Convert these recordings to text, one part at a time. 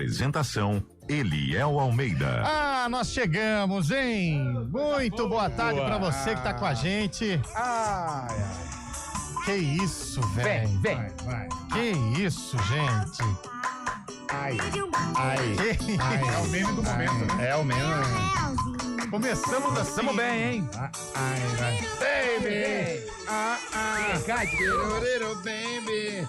Apresentação: Eliel Almeida. Ah, nós chegamos, hein? Muito boa tarde pra você que tá com a gente. Que isso, velho. Vem. Que isso, gente. Ai. É o meme do momento, né? É o meme. Começamos assim. Tamo bem, hein? Baby. Baby.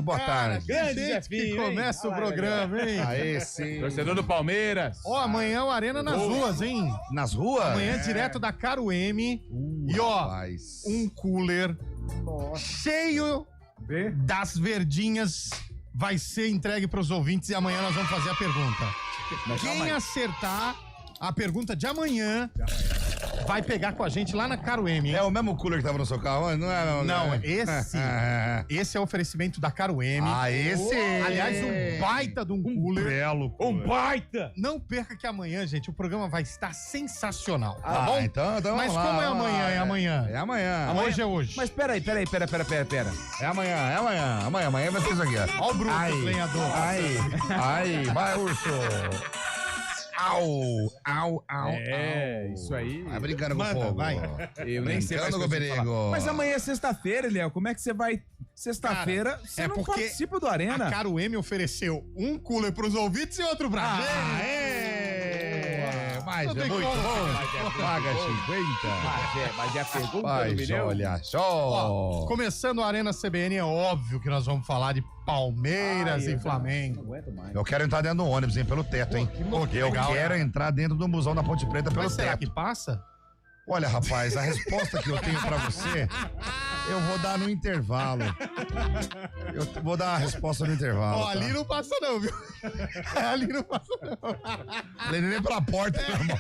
Boa tarde. grande Gente, que desafio, hein? começa o programa, hein? Aê, sim. Torcedor do Palmeiras. Ó, amanhã o Arena nas ruas, hein? Nas ruas? Amanhã direto da Caro M. E ó, rapaz. um cooler cheio das verdinhas vai ser entregue pros ouvintes e amanhã nós vamos fazer a pergunta. Quem acertar a pergunta de amanhã vai pegar com a gente lá na Caro M, hein? É o mesmo cooler que tava no seu carro? Não é, Não, esse é o oferecimento da Caro M. Ah, esse? Aliás, um baita de um cooler. Belo cooler. Um baita! Não perca que amanhã, gente, o programa vai estar sensacional, tá Ah, bom? então Mas vamos lá, como é vamos amanhã? lá. É amanhã. É amanhã. Hoje é hoje. Mas pera. É amanhã. Amanhã vai ser isso aqui, ó. Ó o Bruto, Ai. lenhador. Ai, vai, urso. Au. Isso aí. Vai brincando com o Manda, fogo. vai. Eu nem sei mais Brincando com o o que eu vou perigo. falar. Mas amanhã é sexta-feira, Léo. Como é que você vai... Sexta-feira, você é não porque participa do Arena? A Caro M ofereceu um cooler pros ouvintes e outro pra gente. Mas Não é tem muito como. bom. Paga 50. Mas é a pergunta do Mas milhão. olha Ó, só. começando a Arena CBN, é óbvio que nós vamos falar de Palmeiras e Flamengo. Não aguento mais. Eu quero entrar dentro do ônibus, hein, pelo teto, hein. que Eu legal, quero né? entrar dentro do busão da Ponte Preta pelo Mas será teto. que passa? Olha, rapaz, a resposta que eu tenho pra você, eu vou dar no intervalo. Eu vou dar a resposta no intervalo. Ó, ali não passa não, viu? Ali não passa não. Nem pela porta, normal.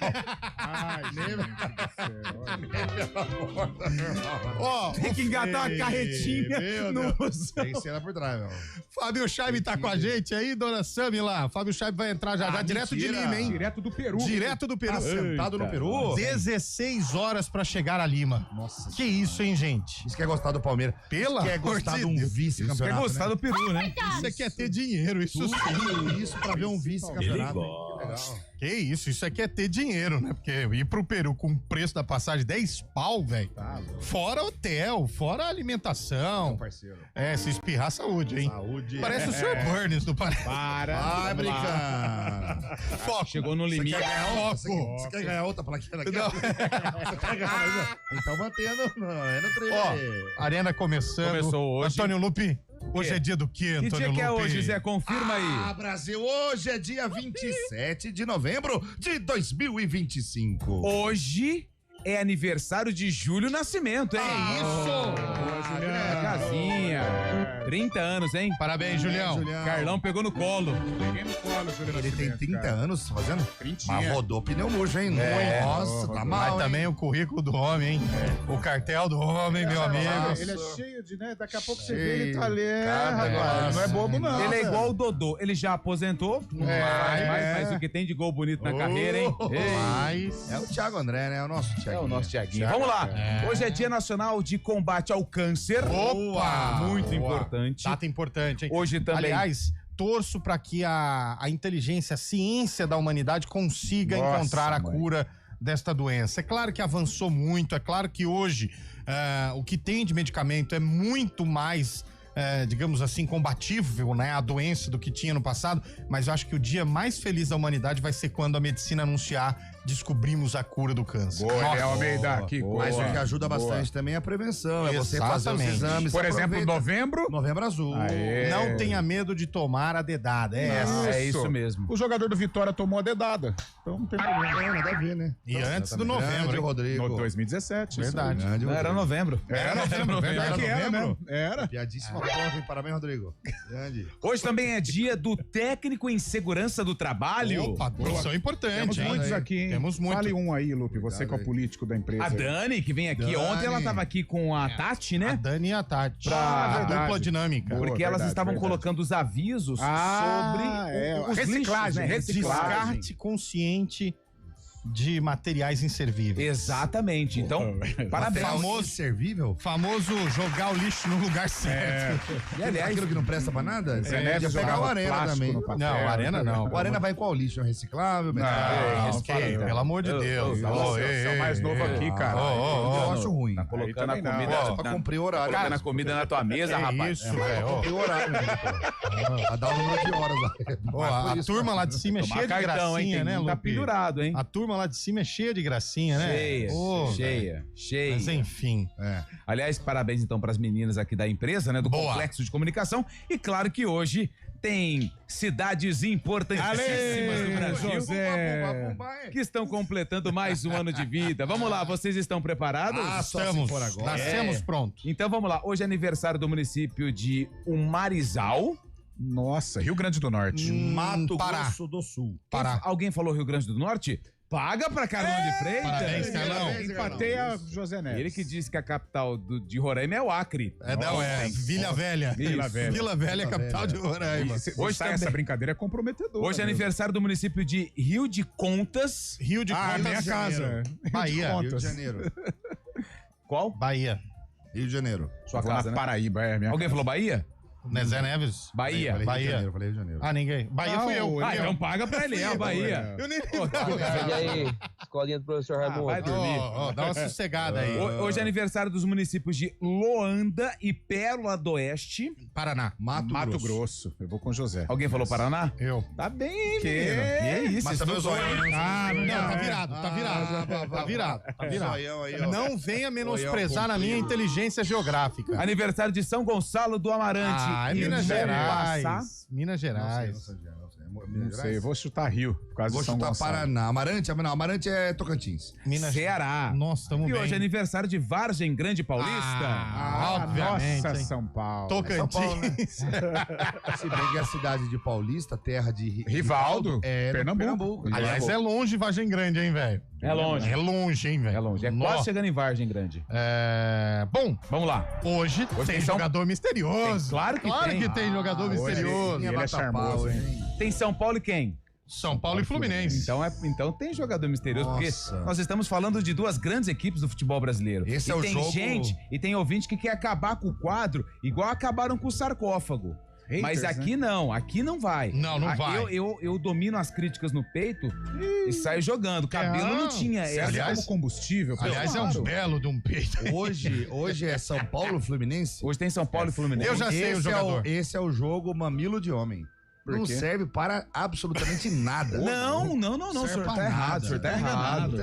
Ó, Tem que engatar uma carretinha Meu no Deus. busão. Tem que ser lá por trás, meu. Fábio Chaib tá com a gente aí, dona Sami lá. Fábio Chaib vai entrar já, direto de mentira. Lima, hein? Direto do Peru. Direto do Peru. Tá sentado no Peru? 16 horas pra chegar a Lima. Nossa. Que isso, hein, gente? Isso quer gostar do Palmeiras. Pela Isso quer gostar amor de de um Deus. vice-campeonato. Quer gostar né? do Peru, né? Isso aqui é ter dinheiro, isso sim. Tudo isso pra ver um vice-campeonato. Que legal. Que isso aqui é ter dinheiro, né? Porque ir pro Peru com o preço da passagem 10 pau, velho. Fora hotel, fora alimentação. Parceiro. É, se espirrar, saúde, hein? Saúde. Parece o Sr. Burns do Pará. Vai brincando. Foco. Chegou no Você limite. quer ganhar outra? Foco. Você quer ganhar outra plaquinha daqui? Não. Você quer ganhar mais uma? Então mantendo no treino. Ó, Arena começando. Começou hoje. Antônio Lupi, hoje é dia do quê, Que Antônio dia que é Lupi? hoje, Zé? Confirma Ah, aí. Brasil, hoje é dia 27 de novembro de 2025. Hoje é aniversário de Júlio Nascimento, hein? Casinha. 30 anos, hein? Parabéns, Julião. Carlão pegou no colo. Ele tem 30 anos fazendo? Mas rodou pneu murcho, hein? Nossa, tá mal, Mas hein? também o currículo do homem, hein? O cartel do homem, meu amigo. Ele é cheio de, né? Daqui a pouco você Cheio. vê ele tá ali. Cada Rapaz, não é negócio. bobo, não. Ele é velho. igual o Dodô. Ele já aposentou. Não faz mais, mas o que tem de gol bonito na carreira, hein? Mas... É o Thiago André, né? É o nosso Thiago. É o nosso Thiaguinho. Vamos lá. Hoje é Dia Nacional de Combate ao Câncer. Opa! Muito Boa. importante. Data importante, hein? Hoje também. Aliás, torço para que a inteligência, a ciência da humanidade consiga Nossa, encontrar a mãe. cura desta doença. É claro que avançou muito, é claro que hoje o que tem de medicamento é muito mais, digamos assim, combatível, né, a doença do que tinha no passado, mas eu acho que o dia mais feliz da humanidade vai ser quando a medicina anunciar descobrimos a cura do câncer. Boa, Nossa. Léo Almeida, que Mas coisa. o que ajuda bastante também é a prevenção. É você fazer os Exatamente. exames. Por exemplo, aproveita. novembro. Novembro Azul. Aê. Não tenha medo de tomar a dedada, é essa. É isso mesmo. O jogador do Vitória tomou a dedada. Então não tem problema. Não, nada a ver, né? E antes do Grande, novembro, hein? Rodrigo. No 2017. Verdade. Grande, Não, era Rodrigo. novembro. Era novembro. Verdade Era que era, novembro? né? Era. Piadíssima prova, hein? Parabéns, Rodrigo. Grande. Hoje também é dia do técnico em segurança do trabalho. Opa, profissão importante, Temos hein? muitos aqui, hein? Temos muito. Fale um aí, Lupe. Você que é o político da empresa. A Dani, que vem aqui. Dani. Ontem ela tava aqui com a Tati, A né? Dani e a Tati. Ah, a dupla verdade. dinâmica. Boa. Porque elas verdade, estavam verdade. colocando os avisos Ah, sobre é. os Reciclagem, lixos, né? reciclagem. Descarte consciente de materiais inservíveis. Exatamente. Então, parabéns. Inservível? Famoso jogar o lixo no lugar certo. E, aliás, Aquilo que não presta pra nada? Zé Neves Podia pegar o jogava Arena plástico também. no papel. Não, Arena não. O Arena vai qual lixo? É um reciclável? Não, Respeita, pelo amor de Deus. Você é o mais novo aqui, cara. Eu acho ruim. tá colocando a Aí também comida, não. Só pra cumprir o horário. colocando a comida na tua mesa, rapaz. Isso, velho. Cumprir o horário, né? Vai dar o número de horas lá. Ó, a turma lá de cima é cheia de Cartão, hein? gracinha, né, Tá Lupe? pendurado, hein? A turma lá de cima é cheia de gracinha, né? Cheia, Ô, cheia. Mas enfim. Aliás, parabéns então para as meninas aqui da empresa, né? Do Boa. Complexo de Comunicação. E claro que hoje tem cidades importantíssimas do Brasil José. que estão completando mais um ano de vida. Vamos lá, vocês estão preparados? Estamos. Nascemos pronto. Então vamos lá. Hoje é aniversário do município de Umarizal. Nossa, Rio Grande do Norte. Mato Pará. Grosso do Sul. Pará. Alguém falou Rio Grande do Norte? Paga pra Carlão de Freitas. Parabéns, Carlão. Empatei a José Neves. Ele que disse que a capital de Roraima é o Acre. Vila Velha. Vila Velha. Vila Velha é capital de Roraima. Hoje também. Essa brincadeira é comprometedora. Hoje é aniversário do município de Rio de Contas. Rio de Ah, Contas. minha casa. Bahia. Rio de Janeiro. Qual? Bahia. Rio de Janeiro. Sua Vou casa, na né? Paraíba, é minha Alguém falou Bahia? Né, Zé Neves? Bahia. Falei Rio de Bahia. Janeiro, falei Rio de Janeiro. Ah, ninguém. Bahia fui eu. Ah, então paga pra ele, é a Bahia. Eu nem E aí, escolinha do professor Raimundo. vai dormir. Dá uma sossegada aí. Hoje é aniversário dos municípios de Loanda e Pérola do Oeste. Paraná. Mato Grosso. Eu vou com o José. Alguém falou Paraná? Eu. Tá bem, Que? menino. Que é isso? Mas também os estudou, olhos. hein? Ah, Não, tá é. virado, tá virado. Tá virado, tá virado. Zoião aí, ó. Não venha menosprezar na minha inteligência geográfica. Aniversário de São Gonçalo do Amarante. Ah, é E Minas vamos Gerais. passar- Minas Gerais. Não sei. Não sei, eu vou chutar Rio, por causa Vou de São chutar Gonçalo. Paraná. Amarante? Não, Amarante é Tocantins. Minas Ceará. Nossa, tamo E bem. hoje é aniversário de Vargem Grande Paulista. Obviamente, Nossa, hein? São Paulo. Tocantins. São Paulo, né? Se bem que a cidade de Paulista, terra de Rivaldo, é Pernambuco. Aliás, é longe Vargem Grande, hein, velho? É longe. É longe, hein, velho? É longe. É Nó. quase chegando em Vargem Grande. Bom, Vamos lá. hoje tem tem São- jogador misterioso. Tem, claro que tem. que tem jogador hoje misterioso. ele é charmoso, hein? Tem São Paulo e quem? São Paulo e Fluminense. Então tem jogador misterioso, Nossa. porque nós estamos falando de duas grandes equipes do futebol brasileiro. Esse e é o tem jogo- gente, e tem ouvinte que quer acabar com o quadro, igual acabaram com o sarcófago. Haters, Mas aqui não, aqui não vai. Não vai. Eu domino as críticas no peito e saio jogando. Cabelo não tinha. Serve Essa, aliás- como combustível. Aliás, é claro. um belo de um peito. Hoje é São Paulo Fluminense? hoje tem São Paulo e Fluminense. Eu já sei o jogador. Esse é o jogo mamilo de homem. Por Não quê? serve para absolutamente nada. Não, o Serve senhor pra tá errado, nada. o senhor tá errado.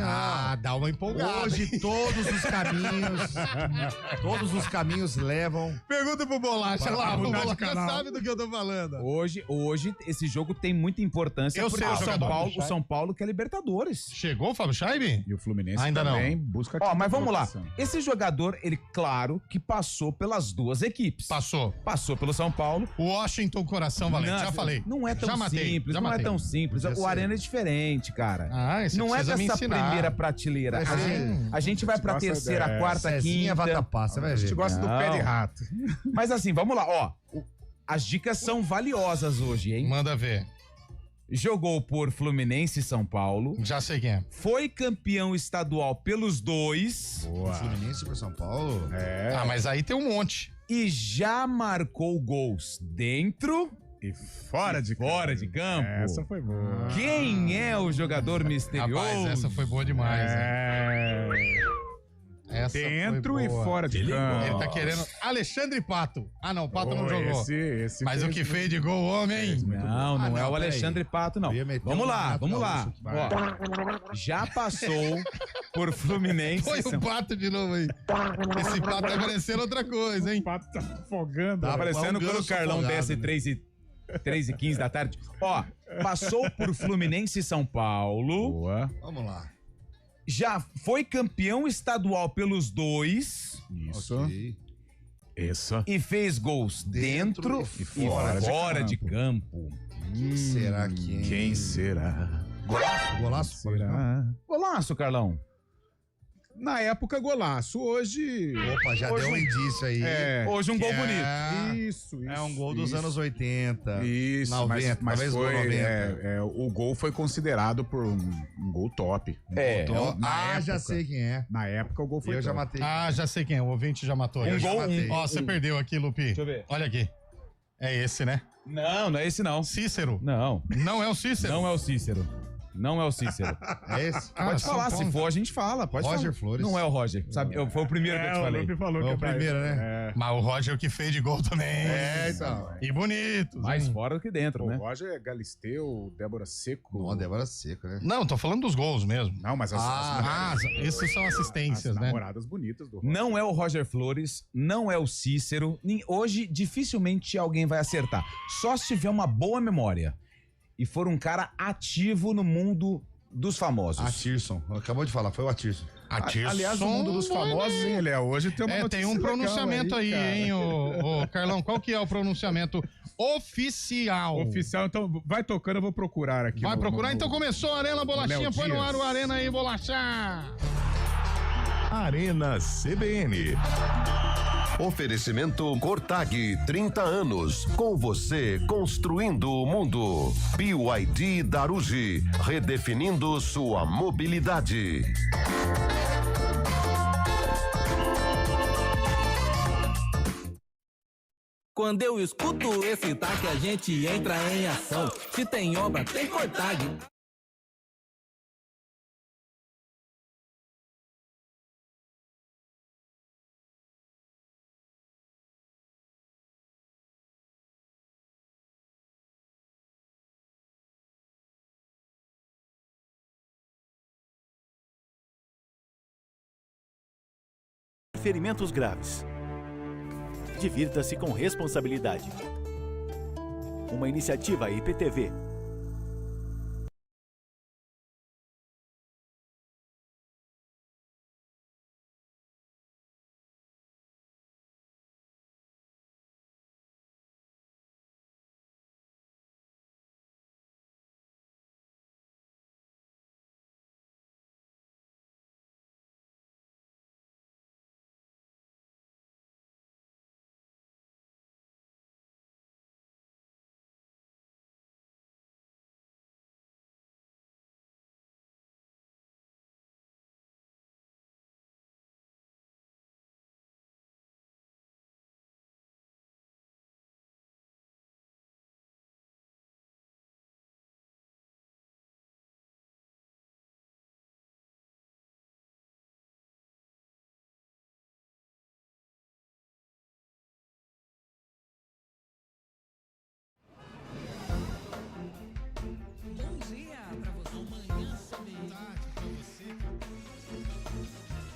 Dá uma empolgada. Hoje todos os caminhos levam. Pergunta pro Bolacha lá. O mudar de Bolacha canal. sabe do que eu tô falando. Hoje esse jogo tem muita importância Eu porque sei o o jogador. São Paulo quer Libertadores. Chegou o Fábio Scheibe? E o Fluminense Ainda também busca... Ó, mas vamos lá. colocação. Esse jogador, ele, claro, que passou pelas duas equipes. Passou. Passou pelo São Paulo. O Washington Coração Valente, Não, já falei. Não é tão Já matei, simples, já não é matei. tão simples. Podia O ser. Arena é diferente, cara. Esse Não é precisa me dessa ensinar. primeira prateleira. Vai A ser. gente, a gente vai pra Gosta terceira, dessa. quarta, Cezinha quinta. Vatapá, você vai A gente ver. gosta do Não. pé de rato. Mas assim, vamos lá, ó. As dicas são valiosas hoje, hein? Manda ver. Jogou por Fluminense e São Paulo. Já sei quem é. Foi campeão estadual pelos dois. O Fluminense para São Paulo? É. Mas aí tem um monte. E já marcou gols dentro E fora de campo. Essa foi boa. Quem é o jogador misterioso? Rapaz, essa foi boa demais. hein? É. Essa Dentro foi e boa. fora de campo. Ele tá querendo Alexandre Pato. Ah, não, Pato não Pô, jogou. esse Mas o fez que muito- fez de gol, homem. Não, não Ah, é não, o peraí. Alexandre Pato, não. Eu ia meter Vamos o lá, Renato vamos lá. Gaúcho aqui. Ó, já passou por Fluminense. Foi e São- o Pato de novo aí. Esse Pato tá parecendo outra coisa, hein? O pato tá afogando. Tá Tá parecendo um quando o ganso Carlão afogado, desce né? 3h15 da tarde. Ó, passou por Fluminense e São Paulo. Boa. Vamos lá. Já foi campeão estadual pelos dois. Isso. Ok. Isso. E fez gols dentro, Dentro e e fora, fora de de campo. Quem será que é? Quem será? Golaço? Golaço? Será? Golaço, Carlão. Na época, golaço. Hoje... Opa, já deu um indício aí. Hoje um gol bonito. Isso. É um gol dos anos 80. Isso, 90, mas talvez foi, gol 90. o gol foi considerado por um gol top. Já sei quem é. Na época, o gol foi Eu top. já matei. Ah, já sei quem é. O ouvinte já matou. Eu já matei. Ó, você perdeu aqui, Lupi. Deixa eu ver. Olha aqui. É esse, né? Não é esse não. Cícero. Não. Não é o Cícero? Não é o Cícero. Não é o Cícero. É esse? Ah, Pode São falar, Paulo. se for a gente fala. Pode Roger falar. Flores. Não é o Roger, sabe? Foi o primeiro que eu te o falei. Lupe falou Foi que o primeiro, né? Mas o Roger que fez de gol também. Então. E bonito. Mais hein? fora do que dentro, O né? Roger, Galisteu, Débora Seco. Ó, Débora Seco, né? Não, tô falando dos gols mesmo. Não, mas Esses são assistências, as né? namoradas bonitas do Roger. Não é o Roger Flores, não é o Cícero. Hoje, dificilmente alguém vai acertar. Só se tiver uma boa memória. E for um cara ativo no mundo dos famosos. Atirson. Acabou de falar, foi o Atirson. Aliás, no mundo dos famosos, hein, Léo? Hoje tem uma tem um notícia legal pronunciamento aí, cara. hein, ô Carlão? Qual que é o pronunciamento oficial? Oficial, então vai tocando, eu vou procurar aqui. Vai procurar? Então começou a Arena Bolachinha, Léo põe no Dias. ar o Arena aí, Bolacha! Arena CBN. Oferecimento Cortag, 30 anos. Com você, construindo o mundo. BYD Darugi, redefinindo sua mobilidade. Quando eu escuto esse taque, a gente entra em ação. Se tem obra, tem Cortag. Ferimentos graves. Divirta-se com responsabilidade. Uma iniciativa IPTV.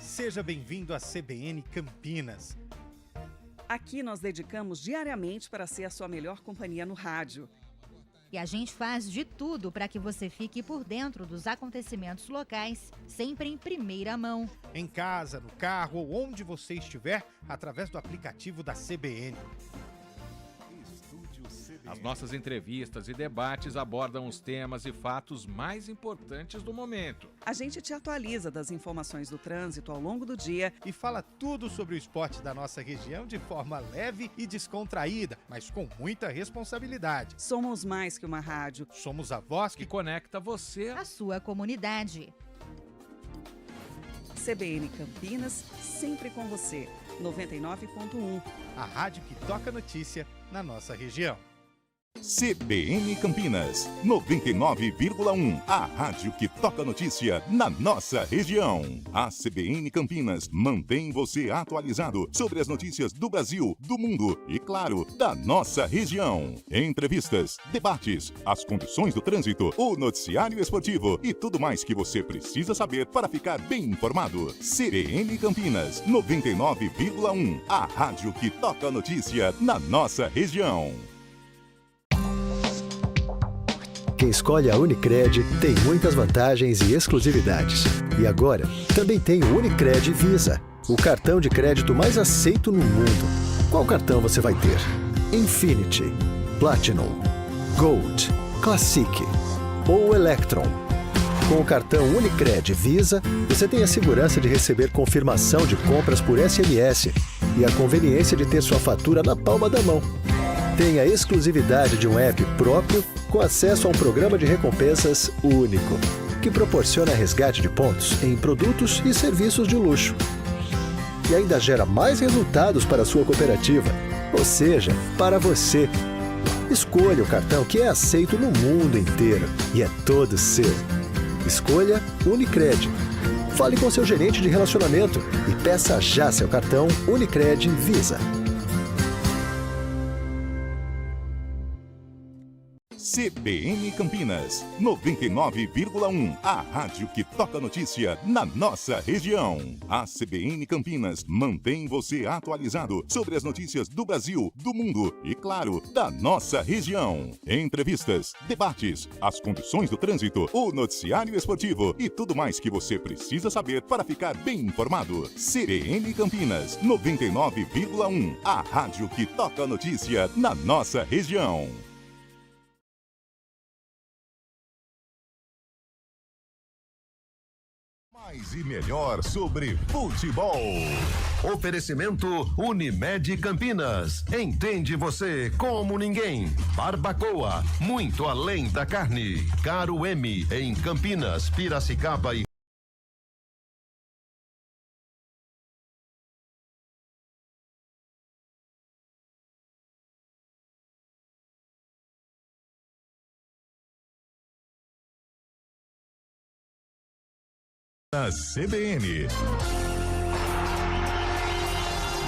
Seja bem-vindo à CBN Campinas. Aqui nós dedicamos diariamente para ser a sua melhor companhia no rádio. E a gente faz de tudo para que você fique por dentro dos acontecimentos locais, sempre em primeira mão. Em casa, no carro ou onde você estiver, através do aplicativo da CBN. As nossas entrevistas e debates abordam os temas e fatos mais importantes do momento. A gente te atualiza das informações do trânsito ao longo do dia e fala tudo sobre o esporte da nossa região de forma leve e descontraída, mas com muita responsabilidade. Somos mais que uma rádio. Somos a voz que conecta você à sua comunidade. CBN Campinas, sempre com você. 99.1. A rádio que toca notícia na nossa região. CBN Campinas, 99,1. A rádio que toca notícia na nossa região. A CBN Campinas mantém você atualizado sobre as notícias do Brasil, do mundo e, claro, da nossa região. Entrevistas, debates, as condições do trânsito, o noticiário esportivo e tudo mais que você precisa saber para ficar bem informado. CBN Campinas, 99,1. A rádio que toca notícia na nossa região. Quem escolhe a Unicred tem muitas vantagens e exclusividades. E agora, também tem o Unicred Visa, o cartão de crédito mais aceito no mundo. Qual cartão você vai ter? Infinity, Platinum, Gold, Classic ou Electron? Com o cartão Unicred Visa, você tem a segurança de receber confirmação de compras por SMS e a conveniência de ter sua fatura na palma da mão. Tem a exclusividade de um app próprio com acesso a um programa de recompensas único, que proporciona resgate de pontos em produtos e serviços de luxo. E ainda gera mais resultados para a sua cooperativa, ou seja, para você. Escolha o cartão que é aceito no mundo inteiro e é todo seu. Escolha Unicred. Fale com seu gerente de relacionamento e peça já seu cartão Unicred Visa. CBN Campinas, 99,1. A rádio que toca notícia na nossa região. A CBN Campinas mantém você atualizado sobre as notícias do Brasil, do mundo e, claro, da nossa região. Entrevistas, debates, as condições do trânsito, o noticiário esportivo e tudo mais que você precisa saber para ficar bem informado. CBN Campinas, 99,1. A rádio que toca notícia na nossa região. Mais e melhor sobre futebol. Oferecimento Unimed Campinas. Entende você como ninguém. Barbacoa, muito além da carne. Caro M, em Campinas, Piracicaba e na CBN.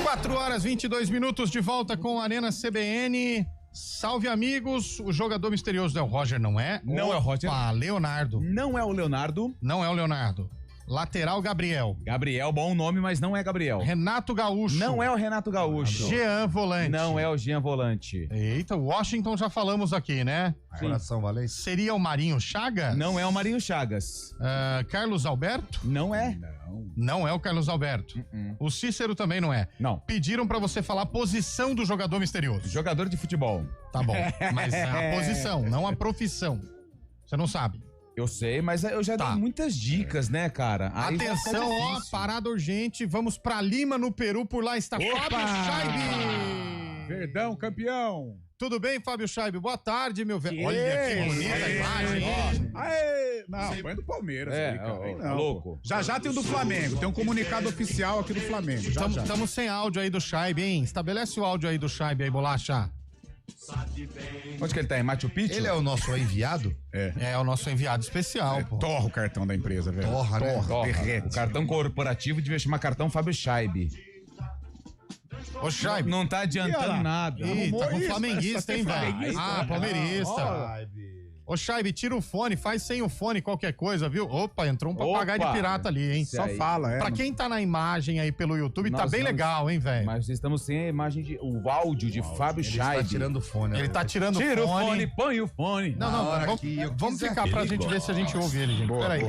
4h22, de volta com a Arena CBN. Salve, amigos. O jogador misterioso é o Roger, não é? Não é o Roger. Leonardo. Não é o Leonardo. Não é o Leonardo. Lateral, Gabriel. Gabriel, bom nome, mas não é Gabriel. Renato Gaúcho. Não é o Renato Gaúcho. Jean Volante. Não é o Jean Volante. Eita, Washington já falamos aqui, né? Coração Valente. Seria o Marinho Chagas? Não é o Marinho Chagas. Carlos Alberto? Não é. Não é o Carlos Alberto. O Cícero também não é. Não. Pediram pra você falar a posição do jogador misterioso. Jogador de futebol. Tá bom, mas a posição, não a profissão. Você não sabe. Eu sei, mas eu já dei muitas dicas, né, cara? Aí atenção, ó, parada urgente. Vamos pra Lima, no Peru. Por lá está Fábio Scheibe. Verdão, campeão. Tudo bem, Fábio Scheibe? Boa tarde, meu velho. Olha que bonita a imagem, ó. Aê! Não, põe do Palmeiras. Não, louco. Já tem o do Flamengo. Tem um comunicado oficial aqui do Flamengo. Estamos sem áudio aí do Scheibe, hein? Estabelece o áudio aí do Scheibe aí, Bolacha. Onde que ele tá? Em Machu Picchu? Ele é o nosso enviado? É o nosso enviado especial, pô. Torra o cartão da empresa, velho. Torra, né? Derrete. O cartão corporativo devia chamar cartão Fábio Scheibe. Ô, Scheibe. Não tá adiantando nada. Ih, tá com flamenguista, hein, velho? Ah, palmeirista. Ô, Scheibe, tira o fone, faz sem o fone qualquer coisa, viu? Opa, entrou um papagaio de pirata ali, hein? Só fala, Pra quem tá na imagem aí pelo YouTube, tá bem legal, hein, velho? Mas estamos sem a imagem o áudio de Fábio Scheibe. Ele tá tirando o fone. Ele tá tirando o fone. Tira o fone, põe o fone. Não, vamos ficar pra gente ver se a gente ouve ele, gente. Peraí.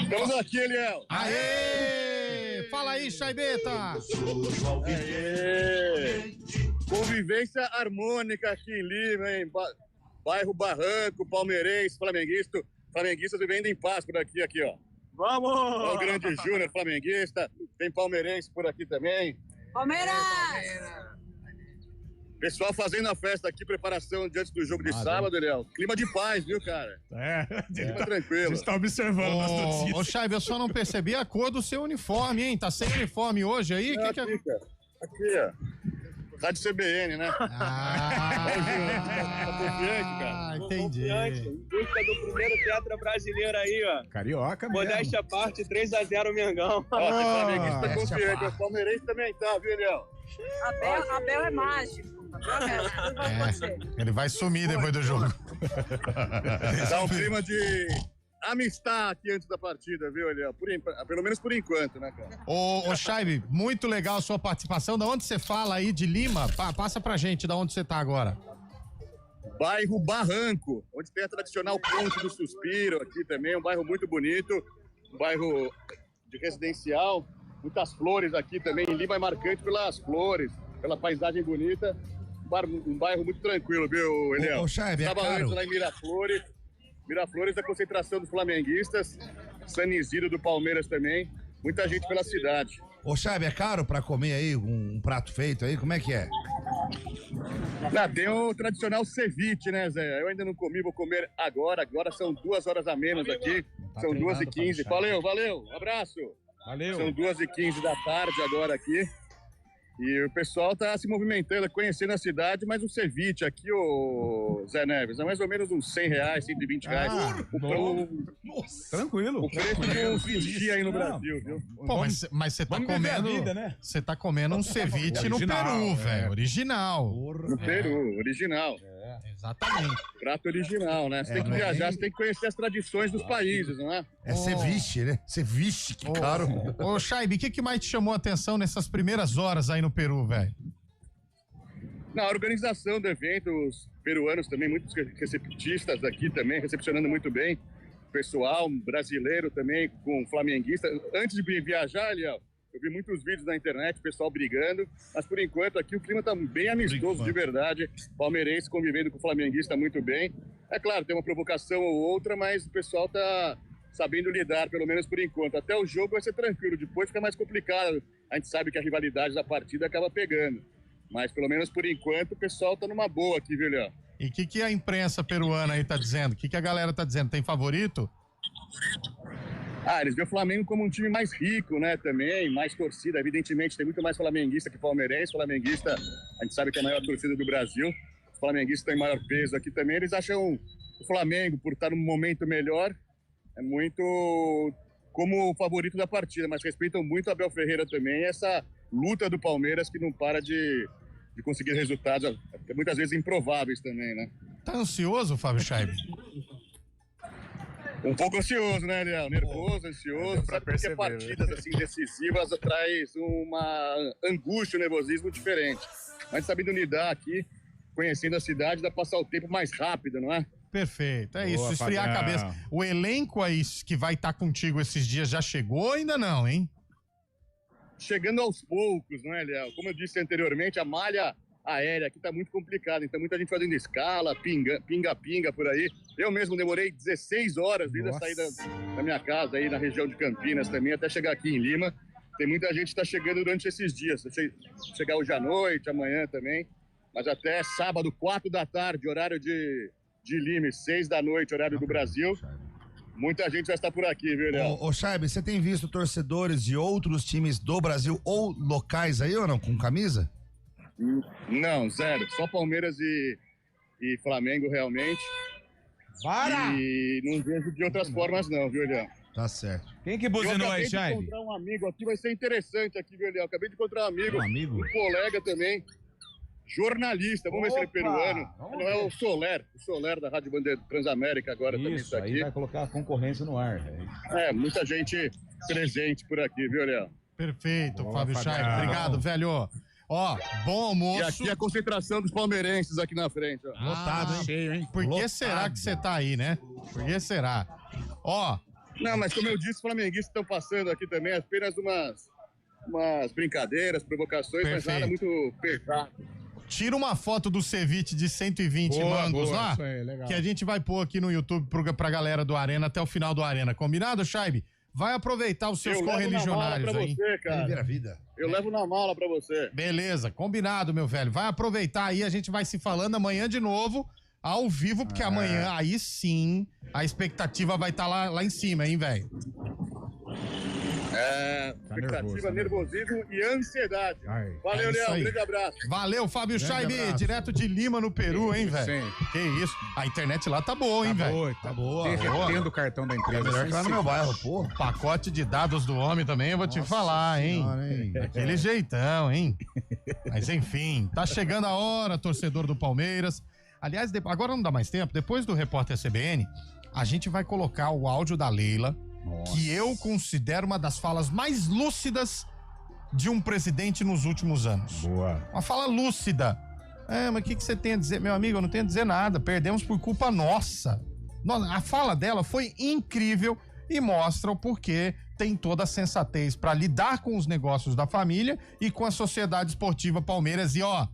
Estamos aqui, Eliel. Aê! Fala aí, Scheibeta. Aê! Convivência harmônica aqui em Lima, hein? Bairro Barranco, palmeirense, flamenguistas vivendo em paz por aqui, ó. Vamos! O grande Júnior, flamenguista, tem palmeirense por aqui também. Palmeiras! Pessoal fazendo a festa aqui, preparação diante do jogo de sábado, Eliel. Clima de paz, viu, cara? Clima tranquilo. A gente tá observando as notícias. Ô, Scheibe, eu só não percebi a cor do seu uniforme, hein? Tá sem uniforme hoje aí? Aqui, ó. Rádio CBN, né? Tá confiante, cara? Entendi. Em busca do primeiro tetra brasileiro aí, ó. Carioca mesmo. Modéstia à parte, 3-0 Mengão. Ó, tem flamenguista tá confiante, o palmeirense também tá, viu, Eliel? Abel é mágico. Ele vai sumir depois do jogo. Dá um clima de amistade aqui antes da partida, viu, Eliel? Pelo menos por enquanto, né, cara? Ô, Scheibe, muito legal a sua participação. Da onde você fala aí de Lima? Passa pra gente, da onde você tá agora. Bairro Barranco, onde tem a tradicional Ponte do Suspiro aqui também, um bairro muito bonito, um bairro de residencial, muitas flores aqui também. Em Lima é marcante pelas flores, pela paisagem bonita. Um bairro muito tranquilo, viu, Eliel? Ô, Scheibe, Estava antes lá em Miraflores, a concentração dos flamenguistas, San Isidro do Palmeiras também, muita gente pela cidade. Ô, Chabe, é caro pra comer aí um prato feito aí? Como é que é? Tem o tradicional ceviche, né, Zé? Eu ainda não comi, vou comer agora são 2 horas a menos aqui, são 2h15. Valeu, abraço. Valeu. São 2h15 da tarde agora aqui. E o pessoal tá se movimentando, conhecendo a cidade, mas o ceviche aqui, ô Zé Neves, é mais ou menos uns R$100, R$120. Tranquilo. O preço de um sushi aí no Brasil, viu? Pô, mas você tá comendo. Vida, né? Você tá comendo um ceviche no Peru, velho. Original. No Peru, original. Exatamente. Prato original, né? Você tem que viajar, você tem que conhecer as tradições dos países, não é? É ceviche, né? Ceviche, que caro. Ô, Chaib, o que mais te chamou a atenção nessas primeiras horas aí no Peru, velho? Na organização do evento, os peruanos também, muitos receptistas aqui também, recepcionando muito bem. Pessoal brasileiro também, com flamenguista. Antes de viajar, Eliel, eu vi muitos vídeos na internet, pessoal brigando, mas por enquanto aqui o clima tá bem amistoso, de verdade. Palmeirense convivendo com o flamenguista muito bem. É claro, tem uma provocação ou outra, mas o pessoal tá sabendo lidar, pelo menos por enquanto. Até o jogo vai ser tranquilo, depois fica mais complicado. A gente sabe que a rivalidade da partida acaba pegando. Mas pelo menos por enquanto o pessoal tá numa boa aqui, viu, Léo? E o que a imprensa peruana aí tá dizendo? O que a galera tá dizendo? Tem favorito? Eles veem o Flamengo como um time mais rico, né, também, mais torcida. Evidentemente, tem muito mais flamenguista que palmeirense. Flamenguista, a gente sabe que é a maior torcida do Brasil. Os flamenguistas têm maior peso aqui também. Eles acham o Flamengo, por estar num momento melhor, é muito como o favorito da partida, mas respeitam muito a Abel Ferreira também, essa luta do Palmeiras que não para de conseguir resultados, muitas vezes improváveis também, né? Tá ansioso, Fábio Chaib? Um pouco ansioso, né, Léo? Nervoso, ansioso. Sabe porque partidas assim decisivas traz uma angústia, um nervosismo diferente. Mas sabendo lidar aqui, conhecendo a cidade, dá pra passar o tempo mais rápido, não é? Perfeito, é isso, esfriar a cabeça. O elenco aí que vai estar contigo esses dias já chegou ou ainda não, hein? Chegando aos poucos, não é, Léo? Como eu disse anteriormente, a malha aérea aqui tá muito complicada, então muita gente fazendo escala, pinga-pinga por aí. Eu mesmo demorei 16 horas desde a saída da minha casa aí na região de Campinas também, até chegar aqui em Lima. Tem muita gente que tá chegando durante esses dias, chegar hoje à noite, amanhã também, mas até sábado, 4 da tarde, horário de Lima, 6 da noite, horário do Brasil. Muita gente vai estar por aqui, viu, Léo? Ô, Chaib, você tem visto torcedores de outros times do Brasil ou locais aí ou não, com camisa? Não, zero. Só Palmeiras e Flamengo, realmente. Para! E não vejo de outras formas, não, viu, Léo? Tá certo. Quem que buzinou aí, Chaib? Eu acabei de encontrar um amigo aqui, vai ser interessante aqui, viu, Léo? Acabei de encontrar um amigo? Um colega também. Jornalista, vamos ver se ele é peruano. Não é o Soler da Rádio Bandeira Transamérica agora também está aqui. Aí vai colocar a concorrência no ar. Muita gente presente por aqui, viu, Léo? Perfeito, Fábio Chaib. Obrigado, velho. Ó, bom almoço. E aqui a concentração dos palmeirenses aqui na frente, ó. Lotado, hein? Cheio, hein? Por que será que você tá aí, né? Por que será? Ó. Não, mas como eu disse, os flamenguistas estão passando aqui também apenas umas brincadeiras, provocações, mas nada muito pesado. Tira uma foto do ceviche de 120 mangos lá, aí, que a gente vai pôr aqui no YouTube pra galera do Arena até o final do Arena. Combinado, Chaib? Vai aproveitar os seus correligionários aí. Você, cara. Viver a vida. Eu levo na mala pra você. Beleza, combinado, meu velho. Vai aproveitar aí, a gente vai se falando amanhã de novo, ao vivo, porque amanhã, aí sim, a expectativa vai estar lá em cima, hein, velho? Expectativa, nervosismo e ansiedade. Valeu, Léo. Grande abraço. Valeu, Fábio Chaib, direto de Lima, no Peru, hein, velho? Que isso. A internet lá tá boa, hein, velho? Tá boa. Derretendo o cartão da empresa. Melhor que lá no meu bairro, pô. Pacote de dados do homem também, eu vou te falar, hein? Daquele jeitão, hein? Mas enfim, tá chegando a hora, torcedor do Palmeiras. Aliás, agora não dá mais tempo. Depois do Repórter CBN, a gente vai colocar o áudio da Leila, que eu considero uma das falas mais lúcidas de um presidente nos últimos anos. Boa. Uma fala lúcida. Mas o que você tem a dizer? Meu amigo, eu não tenho a dizer nada. Perdemos por culpa nossa. A fala dela foi incrível e mostra o porquê tem toda a sensatez para lidar com os negócios da família e com a Sociedade Esportiva Palmeiras. E ó,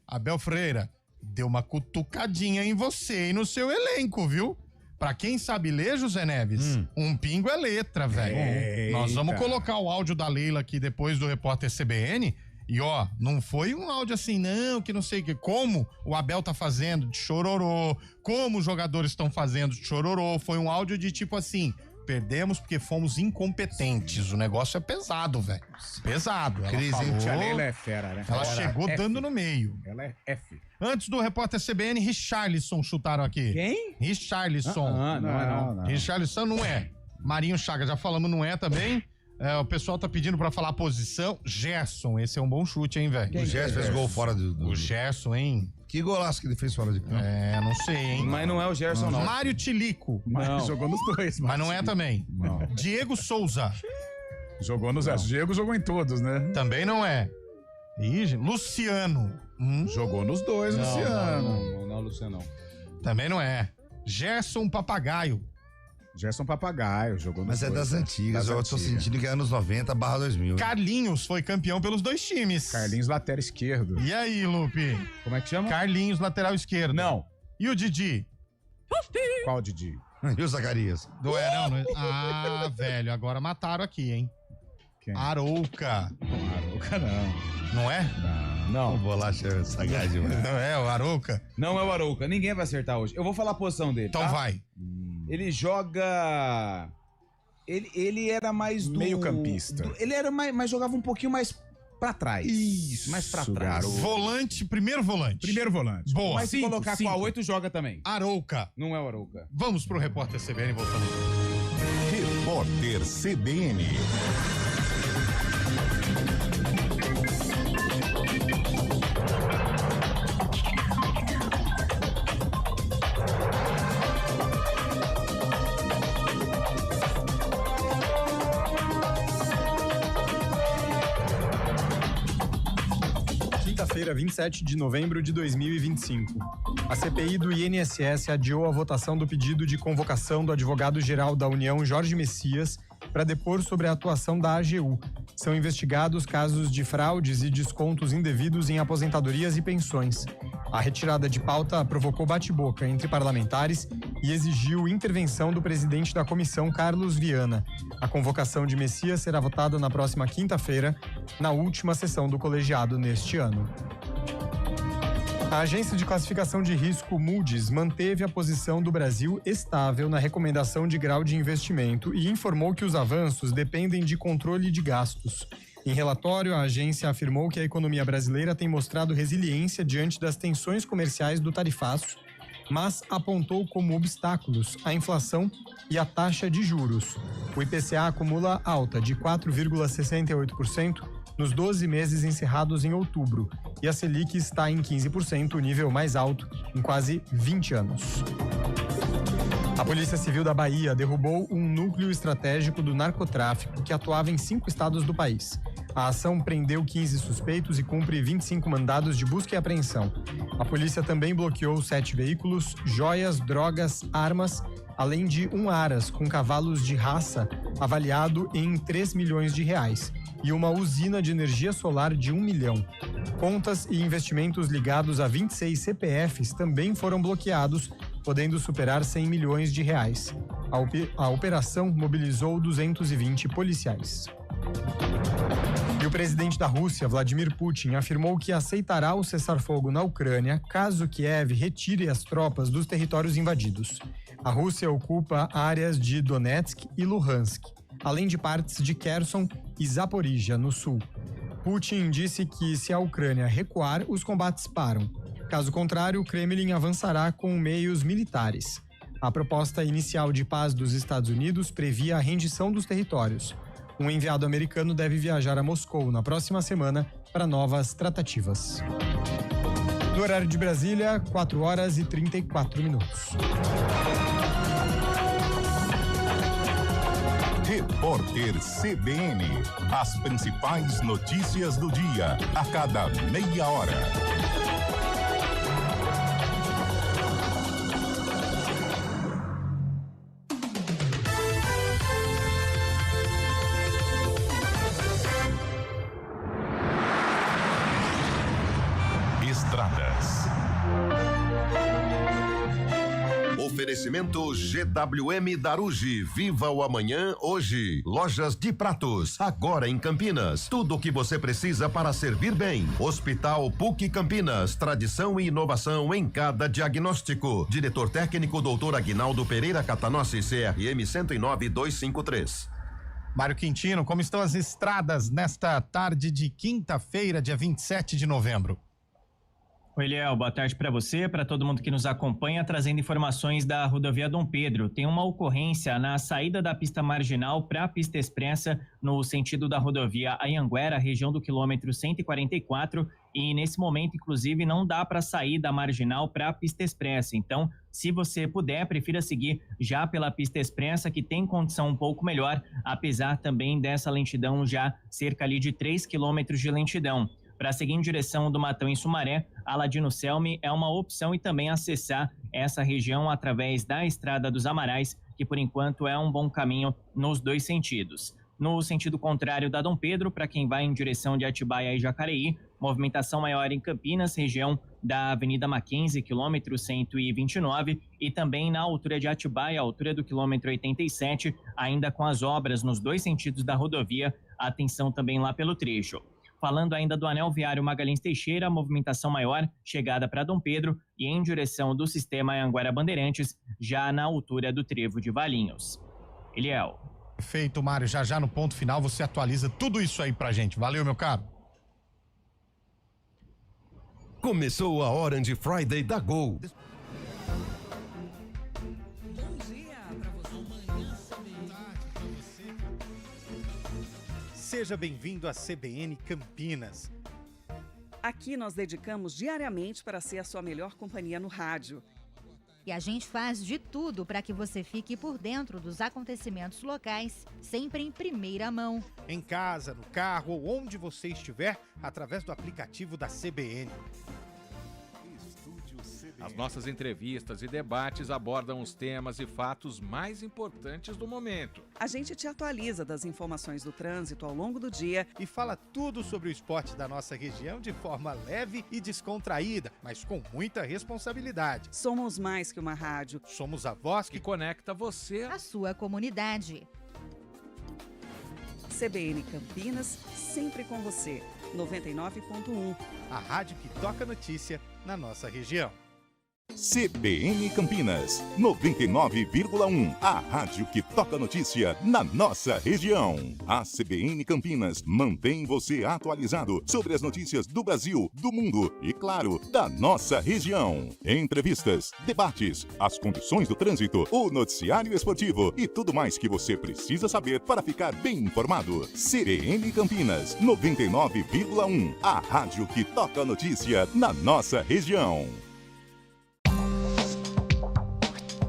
Abel Ferreira deu uma cutucadinha em você e no seu elenco, viu? Pra quem sabe ler, José Neves, um pingo é letra, velho. Nós vamos colocar o áudio da Leila aqui depois do repórter CBN. E ó, não foi um áudio assim, não, que não sei o que. Como o Abel tá fazendo de chororô, como os jogadores estão fazendo de chororô. Foi um áudio de tipo assim: perdemos porque fomos incompetentes. O negócio é pesado, velho. Pesado. A Leila é fera, né? Ela chegou dando no meio. Ela é F. Antes do repórter CBN, Richarlison chutaram aqui. Quem? Richarlison. Não. Richarlison não é. Marinho Chagas, já falamos, não é também. O pessoal tá pedindo pra falar a posição. Gerson, esse é um bom chute, hein, velho? O Gerson fez gol fora do... O Gerson, hein? Que golaço que ele fez fora de campo. Não sei, hein? Mas não é o Gerson, não. Mário Tilico. Mas jogou nos dois. Mas não é também. Não. Diego Souza. Jogou nos dois. Diego jogou em todos, né? Também não é. Luciano. Jogou nos dois, Luciano. Não, Luciano não. Também não é. Gerson Papagaio. Gerson Papagaio, jogou nos Mas dois. é das antigas, eu tô sentindo que é anos 90/2000. Carlinhos foi campeão pelos dois times. Carlinhos, lateral esquerdo. E aí, Lupe? Como é que chama? Carlinhos, lateral esquerdo. Não. E o Didi? Qual Didi? E o Zacarias? Não é. Ah, velho, agora mataram aqui, hein? Quem? Arouca. Arouca não. Não é? Não. O bolacha é sagaz, mano. Não é o Arouca? Não é o Arouca. Ninguém vai acertar hoje. Eu vou falar a posição dele. Então tá? vai. Ele joga. Ele era mais do. Meio-campista. Ele era mais. Jogava um pouquinho mais pra trás. Isso. Mais pra trás. Garoto. Volante, primeiro volante. Primeiro volante. Boa. Mas se colocar com a 8, joga também. Arouca. Não é o Arouca. Vamos pro repórter CBN e voltamos. Repórter CBN. Quinta-feira, 27 de novembro de 2025. A CPI do INSS adiou a votação do pedido de convocação do advogado-geral da União, Jorge Messias, para depor sobre a atuação da AGU. São investigados casos de fraudes e descontos indevidos em aposentadorias e pensões. A retirada de pauta provocou bate-boca entre parlamentares e exigiu intervenção do presidente da comissão, Carlos Viana. A convocação de Messias será votada na próxima quinta-feira, na última sessão do colegiado neste ano. A agência de classificação de risco Moody's manteve a posição do Brasil estável na recomendação de grau de investimento e informou que os avanços dependem de controle de gastos. Em relatório, a agência afirmou que a economia brasileira tem mostrado resiliência diante das tensões comerciais do tarifaço, mas apontou como obstáculos a inflação e a taxa de juros. O IPCA acumula alta de 4,68% nos 12 meses encerrados em outubro, e a Selic está em 15%, o nível mais alto em quase 20 anos. A Polícia Civil da Bahia derrubou um núcleo estratégico do narcotráfico que atuava em 5 estados do país. A ação prendeu 15 suspeitos e cumpre 25 mandados de busca e apreensão. A polícia também bloqueou 7 veículos, joias, drogas, armas, além de um Aras com cavalos de raça avaliado em 3 milhões de reais e uma usina de energia solar de 1 milhão. Contas e investimentos ligados a 26 CPFs também foram bloqueados, podendo superar 100 milhões de reais. A operação mobilizou 220 policiais. E o presidente da Rússia, Vladimir Putin, afirmou que aceitará o cessar-fogo na Ucrânia caso Kiev retire as tropas dos territórios invadidos. A Rússia ocupa áreas de Donetsk e Luhansk, além de partes de Kherson e Zaporizhia, no sul. Putin disse que se a Ucrânia recuar, os combates param. Caso contrário, o Kremlin avançará com meios militares. A proposta inicial de paz dos Estados Unidos previa a rendição dos territórios. Um enviado americano deve viajar a Moscou na próxima semana para novas tratativas. No horário de Brasília, 4 horas e 34 minutos. Repórter CBN. As principais notícias do dia, a cada meia hora. Oferecimento GWM Darugi. Viva o amanhã hoje. Lojas de Pratos, agora em Campinas. Tudo o que você precisa para servir bem. Hospital PUC Campinas. Tradição e inovação em cada diagnóstico. Diretor técnico Dr. Aguinaldo Pereira Catanossi, CRM 109253. Mário Quintino, como estão as estradas nesta tarde de quinta-feira, dia 27 de novembro? Oi, Léo, boa tarde para você, para todo mundo que nos acompanha, trazendo informações da rodovia Dom Pedro. Tem uma ocorrência na saída da pista marginal para a pista expressa, no sentido da rodovia Anhanguera, região do quilômetro 144, e nesse momento, inclusive, não dá para sair da marginal para a pista expressa. Então, se você puder, prefira seguir já pela pista expressa, que tem condição um pouco melhor, apesar também dessa lentidão já cerca ali de 3 quilômetros de lentidão. Para seguir em direção do Matão em Sumaré, Aladino Selmi é uma opção e também acessar essa região através da Estrada dos Amarais, que por enquanto é um bom caminho nos dois sentidos. No sentido contrário da Dom Pedro, para quem vai em direção de Atibaia e Jacareí, movimentação maior em Campinas, região da Avenida Mackenzie, quilômetro 129, e também na altura de Atibaia, altura do quilômetro 87, ainda com as obras nos dois sentidos da rodovia, atenção também lá pelo trecho. Falando ainda do anel viário Magalhães Teixeira, movimentação maior, chegada para Dom Pedro e em direção do sistema Anhanguera Bandeirantes, já na altura do trevo de Valinhos. Eliel. Perfeito, Mário. Já no ponto final você atualiza tudo isso aí pra gente. Valeu, meu caro. Começou a Orange Friday da Gol. Seja bem-vindo à CBN Campinas. Aqui nós dedicamos diariamente para ser a sua melhor companhia no rádio. E a gente faz de tudo para que você fique por dentro dos acontecimentos locais, sempre em primeira mão. Em casa, no carro ou onde você estiver, através do aplicativo da CBN. As nossas entrevistas e debates abordam os temas e fatos mais importantes do momento. A gente te atualiza das informações do trânsito ao longo do dia e fala tudo sobre o esporte da nossa região de forma leve e descontraída, mas com muita responsabilidade. Somos mais que uma rádio. Somos a voz que conecta você à sua comunidade. CBN Campinas, sempre com você. 99.1. A rádio que toca notícia na nossa região. CBN Campinas, 99,1, a rádio que toca notícia na nossa região. A CBN Campinas mantém você atualizado sobre as notícias do Brasil, do mundo e, claro, da nossa região. Entrevistas, debates, as condições do trânsito, o noticiário esportivo e tudo mais que você precisa saber para ficar bem informado. CBN Campinas, 99,1, a rádio que toca notícia na nossa região.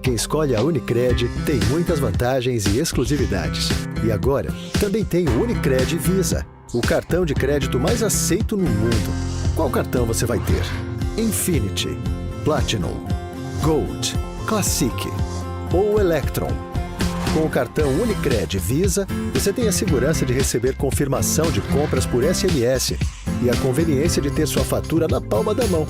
Quem escolhe a Unicred tem muitas vantagens e exclusividades. E agora, também tem o Unicred Visa, o cartão de crédito mais aceito no mundo. Qual cartão você vai ter? Infinity, Platinum, Gold, Classic ou Electron? Com o cartão Unicred Visa, você tem a segurança de receber confirmação de compras por SMS e a conveniência de ter sua fatura na palma da mão.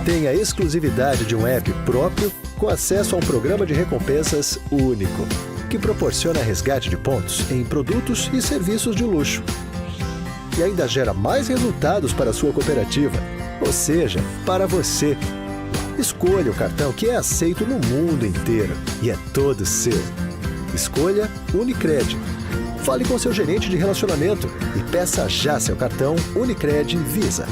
Tem a exclusividade de um app próprio com acesso a um programa de recompensas único, que proporciona resgate de pontos em produtos e serviços de luxo. E ainda gera mais resultados para a sua cooperativa, ou seja, para você. Escolha o cartão que é aceito no mundo inteiro e é todo seu. Escolha Unicred. Fale com seu gerente de relacionamento e peça já seu cartão Unicred Visa.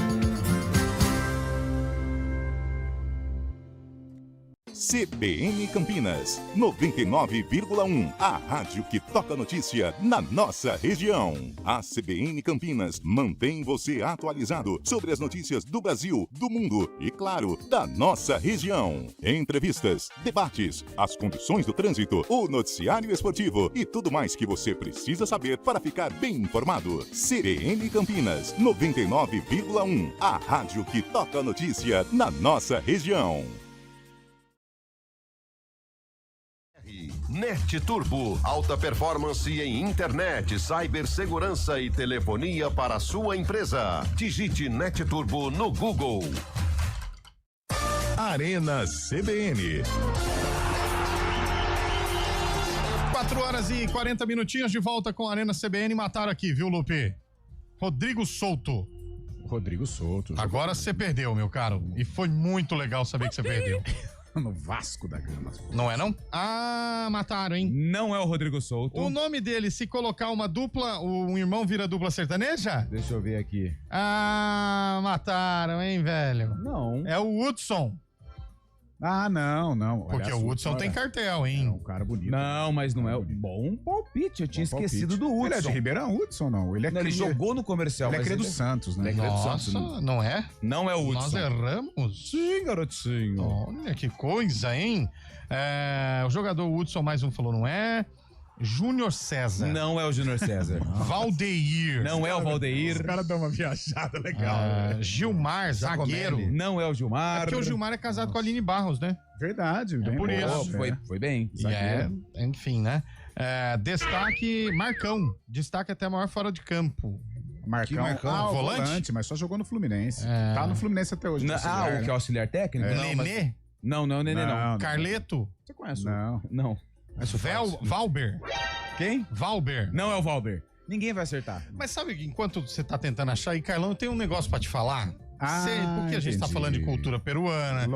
CBN Campinas, 99,1, a rádio que toca notícia na nossa região. A CBN Campinas mantém você atualizado sobre as notícias do Brasil, do mundo e, claro, da nossa região. Entrevistas, debates, as condições do trânsito, o noticiário esportivo e tudo mais que você precisa saber para ficar bem informado. CBN Campinas, 99,1, a rádio que toca notícia na nossa região. Net Turbo, alta performance em internet, cibersegurança e telefonia para a sua empresa. Digite Net Turbo no Google. Arena CBN. 4h40 de volta com a Arena CBN. Mataram aqui, viu, Lupe? Rodrigo Souto. Agora você perdeu, meu caro. E foi muito legal saber que você perdeu. No Vasco da Gama. Não é, não? Ah, mataram, hein? Não é o Rodrigo Souto. O nome dele, se colocar uma dupla, um irmão vira dupla sertaneja? Deixa eu ver aqui. Ah, mataram, hein, velho? Não. É o Hudson. Ah, não. Porque o Hudson tem cartel, hein? É um cara bonito. Não, mas não é o bom palpite. Eu tinha esquecido do Hudson. Ele é de Ribeirão, Hudson, não? Ele jogou no comercial. Ele é cria do Santos, né? Nossa, não é? Não é o Hudson. Nós erramos? Sim, garotinho. Olha que coisa, hein? O jogador Hudson, mais um falou, não é? Júnior César. Não é o Júnior César. Valdeir. Não é o Valdeir. Os caras dão uma viajada legal. Gilmar, zagueiro. Não é o Gilmar. Porque o Gilmar é casado com a Aline Barros, né? Verdade. É por isso. Foi bem. Enfim, né? Destaque, Marcão. Destaque até maior fora de campo. Marcão, volante, mas só jogou no Fluminense. Tá no Fluminense até hoje. O que é auxiliar técnico? Nenê? Não, Nenê não. Carleto? Você conhece? Não. Valber. Quem? Valber. Não é o Valber. Ninguém vai acertar. Mas sabe, enquanto você tá tentando achar aí, Carlão, eu tenho um negócio pra te falar. Porque a gente tá falando de cultura peruana,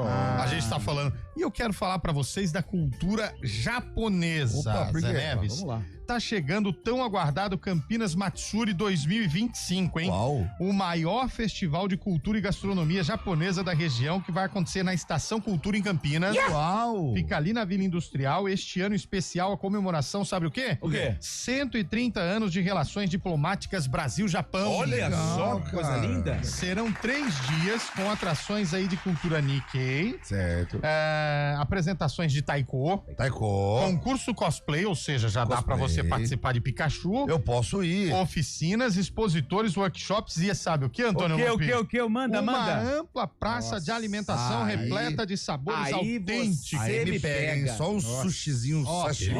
a gente tá falando... E eu quero falar pra vocês da cultura japonesa, Zé Neves. Vamos lá. Tá chegando o tão aguardado Campinas Matsuri 2025, hein? Uau. O maior festival de cultura e gastronomia japonesa da região, que vai acontecer na Estação Cultura em Campinas. Uau! Fica ali na Vila Industrial. Este ano especial, a comemoração, sabe o quê? O quê? 130 anos de relações diplomáticas Brasil-Japão. Olha só, que coisa linda. Serão 3 dias com atrações aí de cultura Nikkei. Certo. Apresentações de taiko. Concurso cosplay, ou seja, já dá pra você participar de Pikachu. Eu posso ir. Oficinas, expositores, workshops e sabe o que, Antônio? O que? Manda. Uma ampla praça de alimentação repleta de sabores autênticos. Aí me pega, hein? Só um sushizinho, sashimi.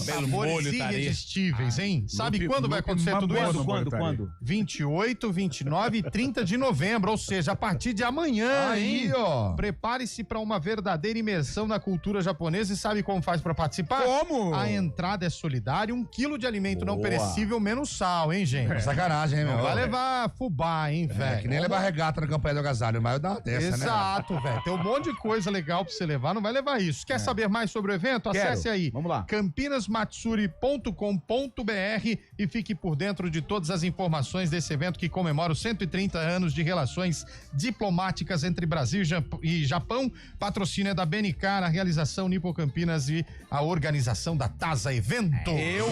Sabores irresistíveis, hein? Sabe quando vai acontecer tudo isso? Quando? 28, 29 e 30 de novembro, ou seja, a partir de amanhã, hein? Prepare-se para uma verdadeira imersão na cultura japonesa e sabe como faz para participar? Como? A entrada é solidária, 1 quilo de alimento não perecível menos sal, hein, gente? Sacanagem, hein, meu? Não vai levar fubá, hein, velho? Que nem levar regata na campanha do agasalho, mas eu dá uma dessa, né? Exato, velho. Tem um monte de coisa legal pra você levar, não vai levar isso. Quer saber mais sobre o evento? Acesse aí. Vamos lá. campinasmatsuri.com.br e fique por dentro de todas as informações desse evento que comemora os 130 anos de relações diplomáticas entre Brasil e Japão. Patrocínio é da BNK, a realização Nipo Campinas e a organização da Taza Evento. Eu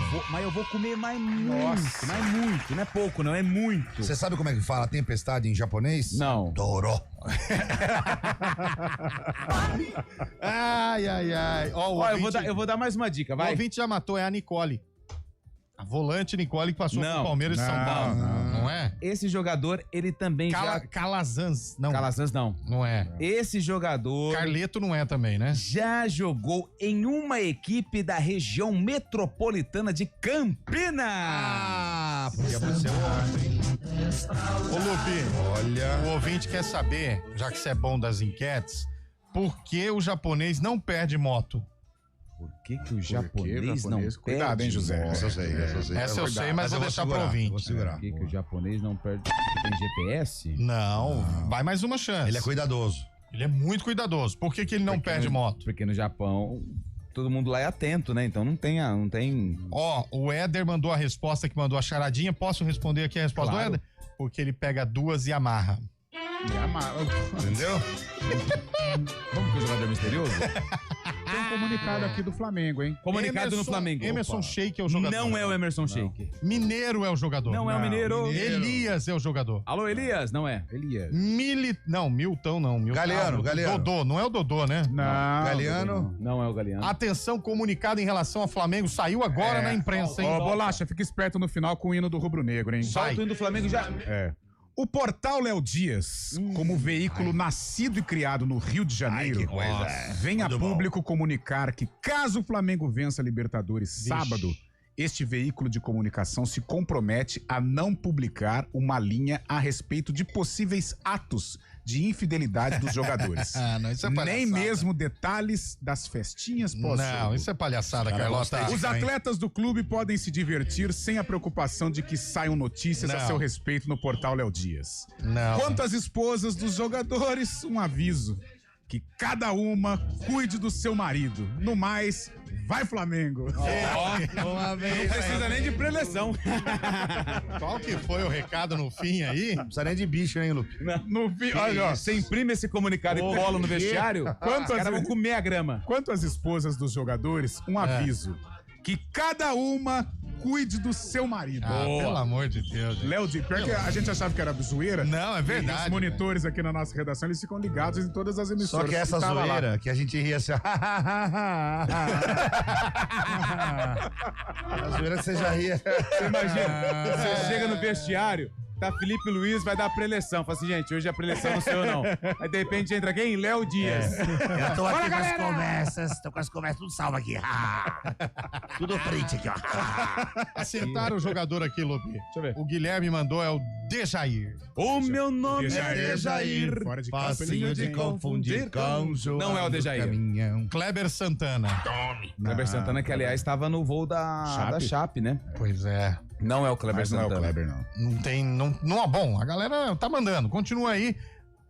vou, mas eu vou comer mais muito, não é pouco, não, é muito. Você sabe como é que fala tempestade em japonês? Não. Doró. Ai. Eu vou dar mais uma dica, vai. O ouvinte já matou, é a Nicole. A volante Nicole que passou pro Palmeiras de São Paulo. Não é? Esse jogador, ele também Calazans, não. Calazans não. Não é. Esse jogador... Carleto não é também, né? Já jogou em uma equipe da região metropolitana de Campinas. Podia ser o homem. Ô, Lupe, olha, o ouvinte quer saber, já que você é bom das enquetes, por que o japonês não perde moto? Por que o japonês não perde? Cuidado, hein, José? Essa eu sei, mas vou deixar pro ouvinte. Vou segurar. Por que o japonês não perde? Tem GPS? Não, vai mais uma chance. Ele é cuidadoso. Ele é muito cuidadoso. Por que ele não perde moto? Porque no Japão... Todo mundo lá é atento, né? Então não tem... O Éder mandou a resposta que mandou a charadinha. Posso responder aqui a resposta do Éder? Porque ele pega 2 e amarra. Entendeu? Vamos pro jogador misterioso? Tem um comunicado aqui do Flamengo, hein? Comunicado no Flamengo. Emerson Sheik é o jogador. Não é o Emerson Sheik. Mineiro é o jogador. Não é o Mineiro. Elias é o jogador. Alô, Elias? Não é. Não, Milton não. Galeano. Dodô, não é o Dodô, né? Não. Galeano. Não é o Galeano. Atenção, comunicado em relação ao Flamengo. Saiu agora na imprensa, hein? Bolacha, fica esperto no final com o hino do Rubro Negro, hein? Solta o hino do Flamengo já. O portal Léo Dias, como veículo nascido e criado no Rio de Janeiro, vem a público comunicar que caso o Flamengo vença a Libertadores sábado Este veículo de comunicação se compromete a não publicar uma linha a respeito de possíveis atos de infidelidade dos jogadores. Não, isso é palhaçada. Nem mesmo detalhes das festinhas pós-jogo. Não, isso é palhaçada, Carlota. Os atletas do clube podem se divertir sem a preocupação de que saiam notícias a seu respeito no portal Léo Dias. Não. Quanto às esposas dos jogadores, um aviso. Que cada uma cuide do seu marido. No mais, vai Flamengo. Não precisa nem de preleção. Qual que foi o recado no fim aí? Não precisa nem de bicho, hein, Lupe? No fim, olha, ó, Você imprime esse comunicado e cola no vestiário, os caras vão comer a grama. Quanto às esposas dos jogadores, um aviso. Que cada uma cuide do seu marido. Pelo amor de Deus. Gente. Léo Dias, pior que a gente achava que era zoeira. Não, é verdade. Os monitores aqui na nossa redação, eles ficam ligados em todas as emissoras. Só que essa zoeira que a gente ria assim. A zoeira que você já ria. Você imagina, você chega no vestiário, tá Felipe Luiz, vai dar a preleção. Fala assim, gente, hoje a preleção não sei eu não. Aí de repente entra quem? Léo Dias. Eu tô aqui com as conversas, tudo salvo aqui. Tudo print aqui, ó. Acertaram o jogador aqui, Lobi. Deixa eu ver. O Guilherme mandou, é o Dejair. O meu nome é Dejair. Fora de Facinho de confundir com o Não é o Dejair. Kleber Santana. Kleber Santana, que aliás estava no voo da Chape, né? Pois é. Não é o Kleber Santana. Não é o Kleber, não. Não tem. Não, bom, a galera tá mandando. Continua aí.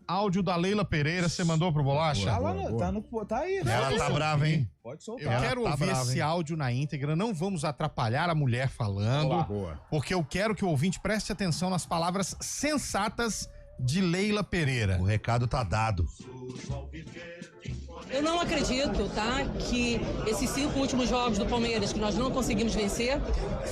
Áudio da Leila Pereira, você mandou pro Bolacha? Tá aí, né? Ela tá brava, hein? Pode soltar. Eu quero ouvir esse áudio na íntegra, não vamos atrapalhar a mulher falando, porque eu quero que o ouvinte preste atenção nas palavras sensatas de Leila Pereira. O recado tá dado. Eu não acredito, tá, que esses 5 últimos jogos do Palmeiras que nós não conseguimos vencer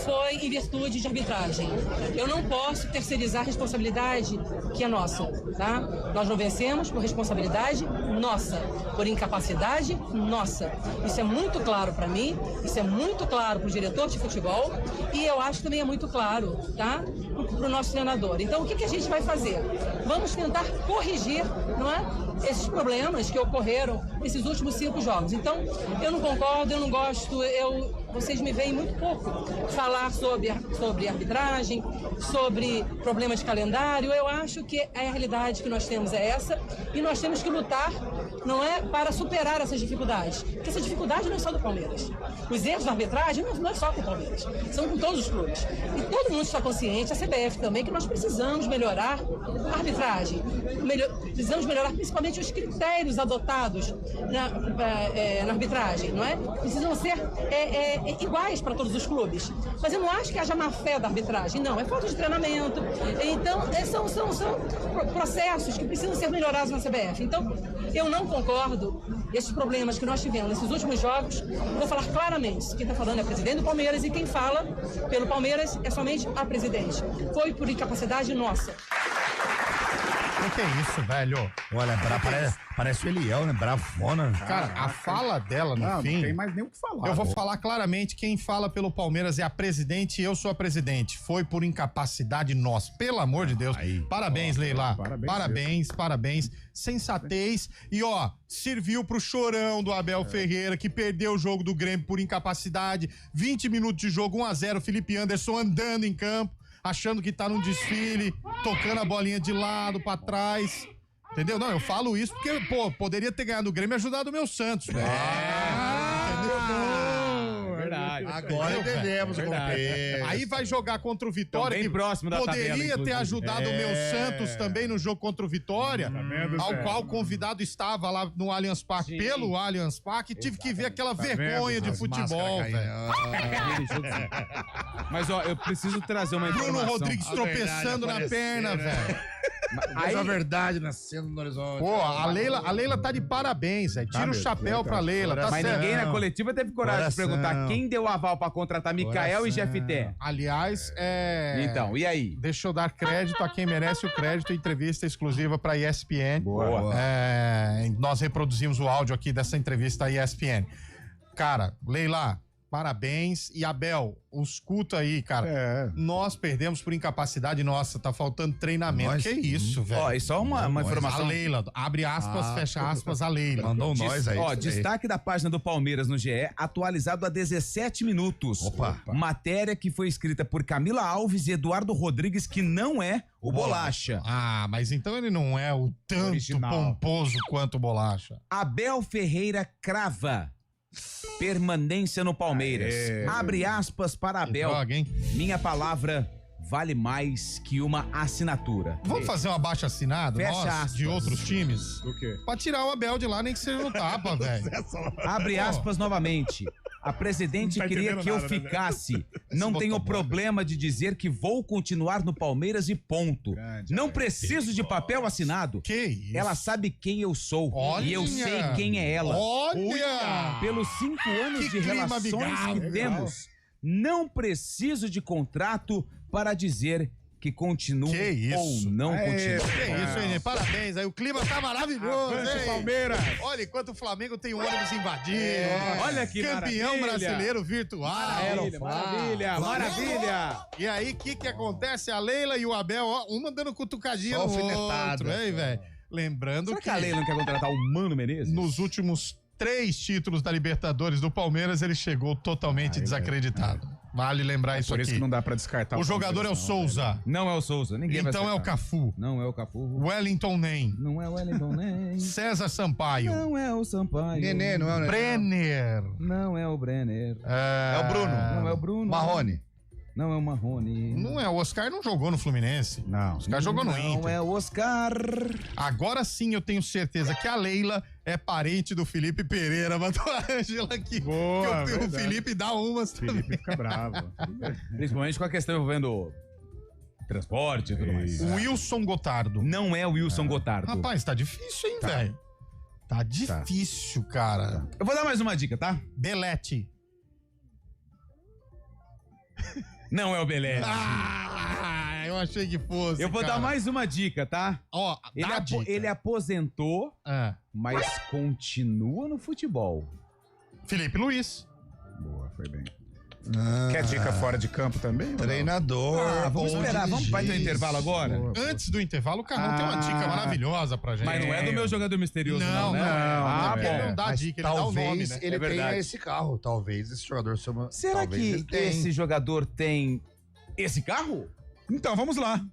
foi em virtude de arbitragem. Eu não posso terceirizar a responsabilidade que é nossa, tá? Nós não vencemos por responsabilidade nossa, por incapacidade nossa. Isso é muito claro para mim, isso é muito claro para o diretor de futebol e eu acho que também é muito claro, tá, para o nosso treinador. Então, o que a gente vai fazer? Vamos tentar corrigir, não é? Esses problemas que ocorreram nesses últimos 5 jogos. Então, eu não concordo, eu não gosto, vocês me veem muito pouco falar sobre arbitragem, sobre problemas de calendário. Eu acho que a realidade que nós temos é essa e nós temos que lutar, não é, para superar essas dificuldades. Porque essa dificuldade não é só do Palmeiras. Os erros da arbitragem não é só com o Palmeiras, são com todos os clubes. E todo mundo está consciente, a CBF também, que nós precisamos melhorar a arbitragem. Precisamos melhorar principalmente os critérios adotados na arbitragem, não é? Precisam ser iguais para todos os clubes. Mas eu não acho que haja má fé da arbitragem, não. É falta de treinamento. Então, são processos que precisam ser melhorados na CBF. Então, eu não concordo. Esses problemas que nós tivemos nesses últimos jogos, vou falar claramente. Quem está falando é o presidente do Palmeiras e quem fala pelo Palmeiras é somente a presidente. Foi por incapacidade nossa. O que é isso, velho? Olha, parece o Eliel, né? Bravona. Cara, a fala dela no fim... Não tem mais nem o que falar. Eu vou falar claramente, quem fala pelo Palmeiras é a presidente e eu sou a presidente. Foi por incapacidade nossa. Pelo amor de Deus. Parabéns, Leila. Parabéns. Sensatez. E ó, serviu pro chorão do Abel Ferreira, que perdeu o jogo do Grêmio por incapacidade. 20 minutos de jogo, 1-0, Felipe Anderson andando em campo, achando que tá num desfile, tocando a bolinha de lado, pra trás. Entendeu? Não, eu falo isso porque, pô, poderia ter ganhado o Grêmio e ajudado o meu Santos, velho. Verdade. Agora entendemos o contexto. Aí vai jogar contra o Vitória, bem que próximo da poderia tabela, ter ajudado o meu Santos também no jogo contra o Vitória, ao qual o convidado estava lá no Allianz Parque, pelo Allianz Parque, tive que ver aquela vergonha de futebol, velho. Mas, ó, eu preciso trazer uma informação. Bruno Rodrigues tropeçando na perna, velho. Aí a verdade nascendo no horizonte. Pô, a Leila tá de parabéns, velho. Tira o chapéu pra Leila, tá Mas certo. ninguém na coletiva teve coragem de perguntar quem deu aval pra contratar Mikael e Jefté. Aliás, Então, e aí? Deixa eu dar crédito a quem merece o crédito. Entrevista exclusiva pra ESPN. Boa. Nós reproduzimos o áudio aqui dessa entrevista à ESPN. Cara, Leila, Parabéns. E Abel, escuta aí, cara. Nós perdemos por incapacidade nossa, tá faltando treinamento. Nós? Que isso, velho? Ó, e só uma informação. A Leila, abre aspas, fecha aspas, a Leila. Mandou nós aí. Ó, destaque da página do Palmeiras no GE, atualizado há 17 minutos. Opa. Matéria que foi escrita por Camila Alves e Eduardo Rodrigues, que não é o Bolacha. Ah, mas então ele não é o tanto Original. pomposo quanto o Bolacha. Abel Ferreira crava permanência no Palmeiras. Abre aspas para Abel. droga, hein? Minha palavra vale mais que uma assinatura. Vamos fazer um abaixo assinado, Fecha nós, aspas. de outros times? O quê? Pra tirar o Abel de lá, nem que seja no tapa, velho. Abre aspas novamente. A presidente Não tá queria entendendo que eu nada, né? ficasse. Não tenho problema de dizer que vou continuar no Palmeiras e ponto. Não preciso de papel assinado. Que isso? Ela sabe quem eu sou. Olha! E eu sei quem é ela. Olha! Pelos 5 anos Que de clima relações amigável. que temos, não preciso de contrato para dizer que continuo Que isso? ou não continuo. Que isso, hein? Parabéns aí. O clima tá maravilhoso, Avante, hein? Palmeiras! Olha, enquanto o Flamengo tem o ônibus invadido. Olha que Campeão maravilha. brasileiro virtual. Maravilha, maravilha. E aí, o que acontece? A Leila e o Abel, ó, um mandando cutucadinha Só no alfinetada. outro, hein, velho? Lembrando Será que a Leila não quer contratar o Mano Menezes? nos últimos 3 títulos da Libertadores do Palmeiras, ele chegou totalmente desacreditado. Vale lembrar isso Por aqui. isso que não dá pra descartar O jogador é o Palmeiras, Souza. Não é o Souza, ninguém vai Então é o acertar. Cafu. Não é o Cafu. Wellington Nem. Não é o Wellington, nem. César Sampaio. Não é o Sampaio. Nenê, não é o Nenê. Brenner. Não é o Brenner. É o Bruno. Não é o Bruno. Marrone. Não é o Marrone. Não é, o Oscar não jogou no Fluminense. Não. O Oscar jogou no Não Inter. é o Oscar. Agora sim eu tenho certeza que a Leila é parente do Felipe Pereira. Mandou a Ângela aqui. Boa, que o verdade. Felipe dá umas também. Felipe fica bravo. Principalmente com a questão envolvendo transporte e tudo mais. Wilson Gotardo. Não é o Wilson Gotardo. Rapaz, tá difícil, hein, velho? Tá difícil, cara. Eu vou dar mais uma dica, tá? Belete. Não é o Belete. Ah, eu achei que fosse. Eu vou cara. dar mais uma dica, tá? Ó, dá a dica. Ele aposentou, Ah, mas continua no futebol. Felipe Luiz. Boa, foi bem. Quer dica fora de campo também? ou não? Treinador. Vamos ou esperar, vai ter um dirigir. intervalo agora? Antes do intervalo, o Carrão tem uma dica maravilhosa pra gente. Mas não é do meu jogador misterioso, Não, não, né? não. Ah, Ele bom. não dá Mas dica, ele dá o talvez nome, né? ele É tenha verdade. esse carro. Talvez esse jogador seja Será talvez ele que tenha. esse jogador tem esse carro? Então, vamos lá.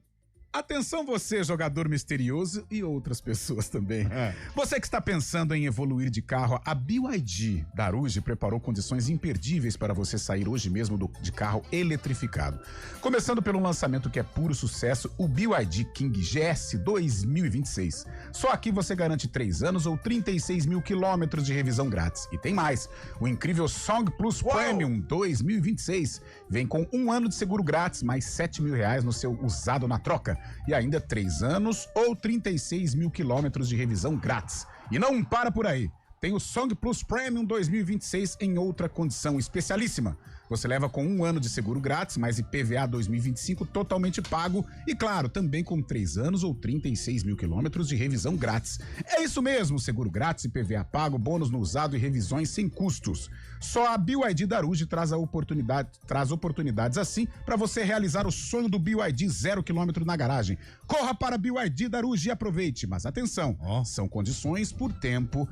Atenção você, jogador misterioso e outras pessoas também. Você que está pensando em evoluir de carro, a BYD da Aruge preparou condições imperdíveis para você sair hoje mesmo de carro eletrificado. Começando pelo lançamento que é puro sucesso, o BYD King GS 2026. Só aqui você garante 3 anos ou 36 mil quilômetros de revisão grátis. E tem mais, o incrível Song Plus Premium 2026 vem com 1 ano de seguro grátis, mais 7 mil reais no seu usado na troca. E ainda 3 anos ou 36 mil quilômetros de revisão grátis. E não para por aí. Tem o Song Plus Premium 2026 em outra condição especialíssima. Você leva com 1 ano de seguro grátis, mais IPVA 2025 totalmente pago e, claro, também com 3 anos ou 36 mil quilômetros de revisão grátis. É isso mesmo, seguro grátis, IPVA pago, bônus no usado e revisões sem custos. Só a BYD da Aruge traz oportunidades assim para você realizar o sonho do BYD 0 km na garagem. Corra para a BYD da Aruge e aproveite, mas atenção, são condições por tempo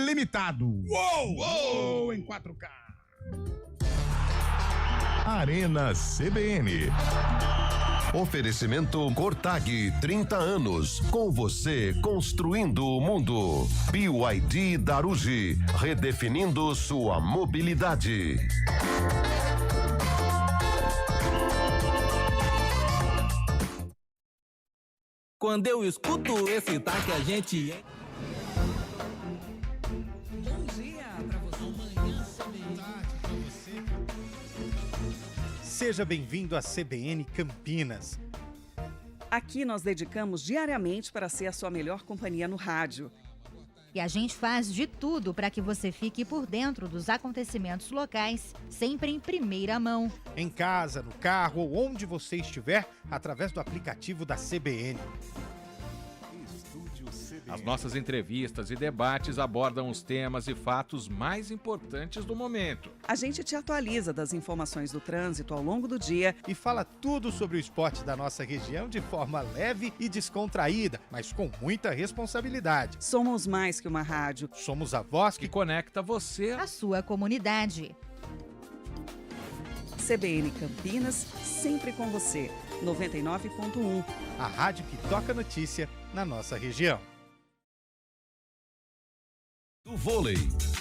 limitado. Uou! Em 4K. Arena CBN. Oferecimento Cortag, 30 anos. Com você, construindo o mundo. BYD Darugi, redefinindo sua mobilidade. Quando eu escuto esse taque, a gente... Bom dia pra você. Seja bem-vindo à CBN Campinas. Aqui nós dedicamos diariamente para ser a sua melhor companhia no rádio. E a gente faz de tudo para que você fique por dentro dos acontecimentos locais, sempre em primeira mão. Em casa, no carro ou onde você estiver, através do aplicativo da CBN. Estúdio CBN. As nossas entrevistas e debates abordam os temas e fatos mais importantes do momento. A gente te atualiza das informações do trânsito ao longo do dia e fala tudo sobre o esporte da nossa região de forma leve e descontraída, mas com muita responsabilidade. Somos mais que uma rádio. Somos a voz que conecta você à sua comunidade. CBN Campinas, sempre com você. 99.1. A rádio que toca notícia na nossa região. Do vôlei.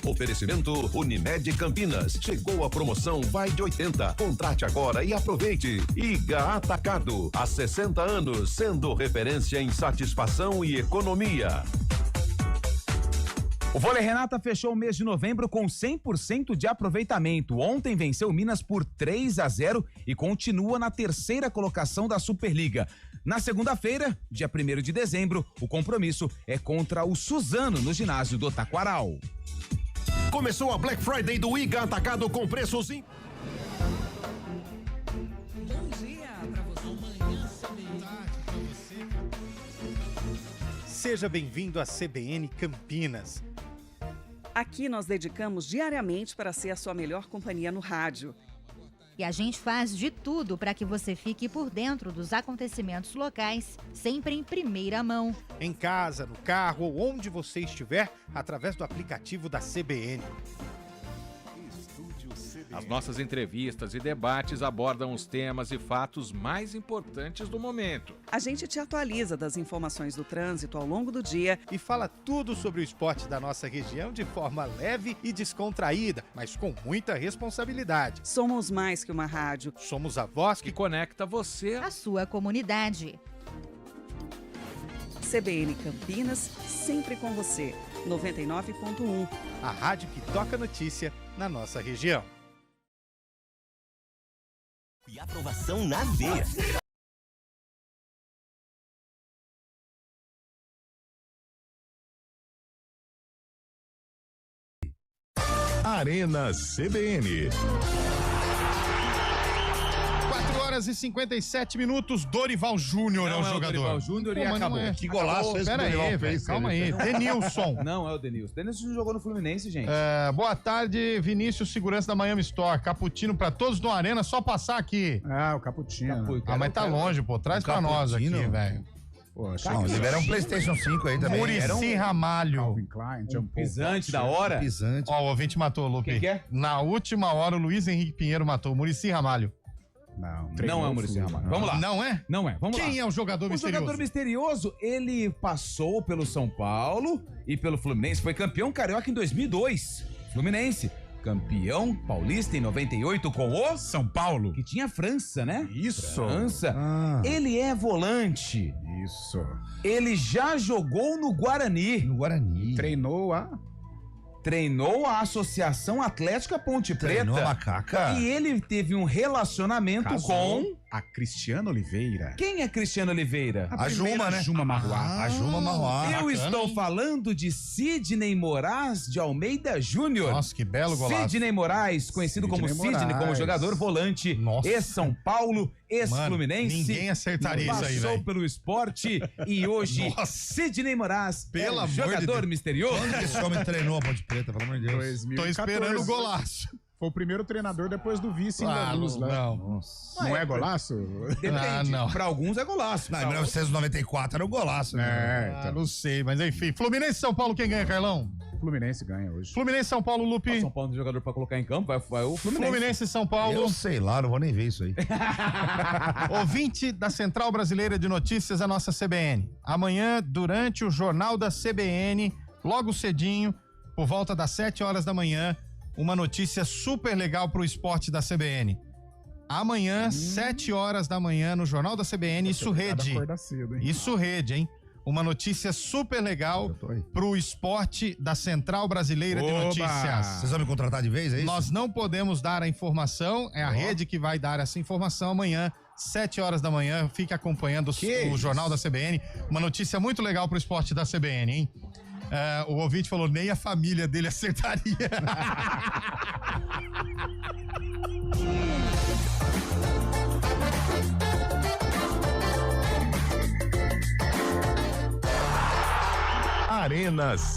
Oferecimento Unimed Campinas. Chegou a promoção Vai de 80. Contrate agora e aproveite. IGA Atacado. Há 60 anos, sendo referência em satisfação e economia. O Vôlei Renata fechou o mês de novembro com 100% de aproveitamento. Ontem venceu Minas por 3-0 e continua na terceira colocação da Superliga. Na segunda-feira, dia 1º de dezembro, o compromisso é contra o Suzano, no ginásio do Taquaral. Começou a Black Friday do IGA Atacado com preços... Bom dia pra você. Seja bem-vindo à CBN Campinas. Aqui nós dedicamos diariamente para ser a sua melhor companhia no rádio. E a gente faz de tudo para que você fique por dentro dos acontecimentos locais, sempre em primeira mão. Em casa, no carro ou onde você estiver, através do aplicativo da CBN. As nossas entrevistas e debates abordam os temas e fatos mais importantes do momento. A gente te atualiza das informações do trânsito ao longo do dia e fala tudo sobre o esporte da nossa região de forma leve e descontraída, mas com muita responsabilidade. Somos mais que uma rádio. Somos a voz que conecta você à sua comunidade. CBN Campinas, sempre com você. 99.1. A rádio que toca notícia na nossa região. E aprovação na veia. Arena CBN. 4h57, Dorival Júnior é o jogador. Dorival Júnior e acabou. Que golaço esse Pera Dorival aí, fez. calma aí. Denilson. Não é o Denilson. Denilson jogou no Fluminense, gente. Boa tarde, Vinícius, segurança da Miami Store. Caputino pra todos no Arena, só passar aqui. Ah, o Caputino. Mas tá longe, pô. Traz pra nós aqui, velho. Não, libera um PlayStation 5 aí também. Muricy Ramalho. Calvin Klein, pisante da hora. Pisante. Ó, o ouvinte matou, Lupe. Que é? Na última hora, o Luiz Henrique Pinheiro matou. Muricy Ramalho. Não é o Muricy Ramalho. Vamos lá. Não é? Não é. Vamos lá. Quem é o jogador misterioso? O jogador misterioso, ele passou pelo São Paulo e pelo Fluminense. Foi campeão carioca em 2002. Fluminense. Campeão paulista em 98 com o São Paulo. Que tinha França, né? Isso. França. Ele é volante. Isso. Ele já jogou no Guarani. No Guarani. Treinou a Associação Atlética Ponte Preta. Treinou a Macaca. E ele teve um relacionamento com a Cristiano Oliveira. Quem é Cristiano Oliveira? A Juma, né? Juma Marruá. A Juma Marruá. Eu estou falando de Sidney Moraes de Almeida Júnior. Nossa, que belo golaço. Sidney Moraes, conhecido como Sidney, como jogador volante. Ex-São Paulo, ex-Fluminense. Ninguém acertaria isso aí, velho. Passou pelo esporte e hoje Sidney Moraes, pelo jogador misterioso. Quando que esse homem treinou a Ponte Preta, pelo amor de Deus? 2014. Tô esperando o golaço. Foi o primeiro treinador depois do vice em Lanús, né? Não é golaço? Depende. não. Pra alguns é golaço. Não, em 1994 era o golaço, né? Não sei, mas enfim. Fluminense e São Paulo, quem ganha, Carlão? Fluminense ganha hoje. Fluminense e São Paulo, Lupe. São Paulo tem jogador pra colocar em campo, vai o Fluminense. Fluminense e São Paulo. Eu sei lá, não vou nem ver isso aí. Ouvinte da Central Brasileira de Notícias, a nossa CBN. Amanhã, durante o Jornal da CBN, logo cedinho, por volta das 7 horas da manhã, uma notícia super legal pro esporte da CBN. Amanhã, 7 horas da manhã, no Jornal da CBN, Isso Rede. Isso Rede, hein? Uma notícia super legal pro esporte da Central Brasileira de Notícias. Vocês vão me contratar de vez, é isso? Nós não podemos dar a informação, é a rede que vai dar essa informação amanhã, 7 horas da manhã. Fique acompanhando o Jornal da CBN. Uma notícia muito legal pro esporte da CBN, hein? O ouvinte falou, nem a família dele acertaria. Arenas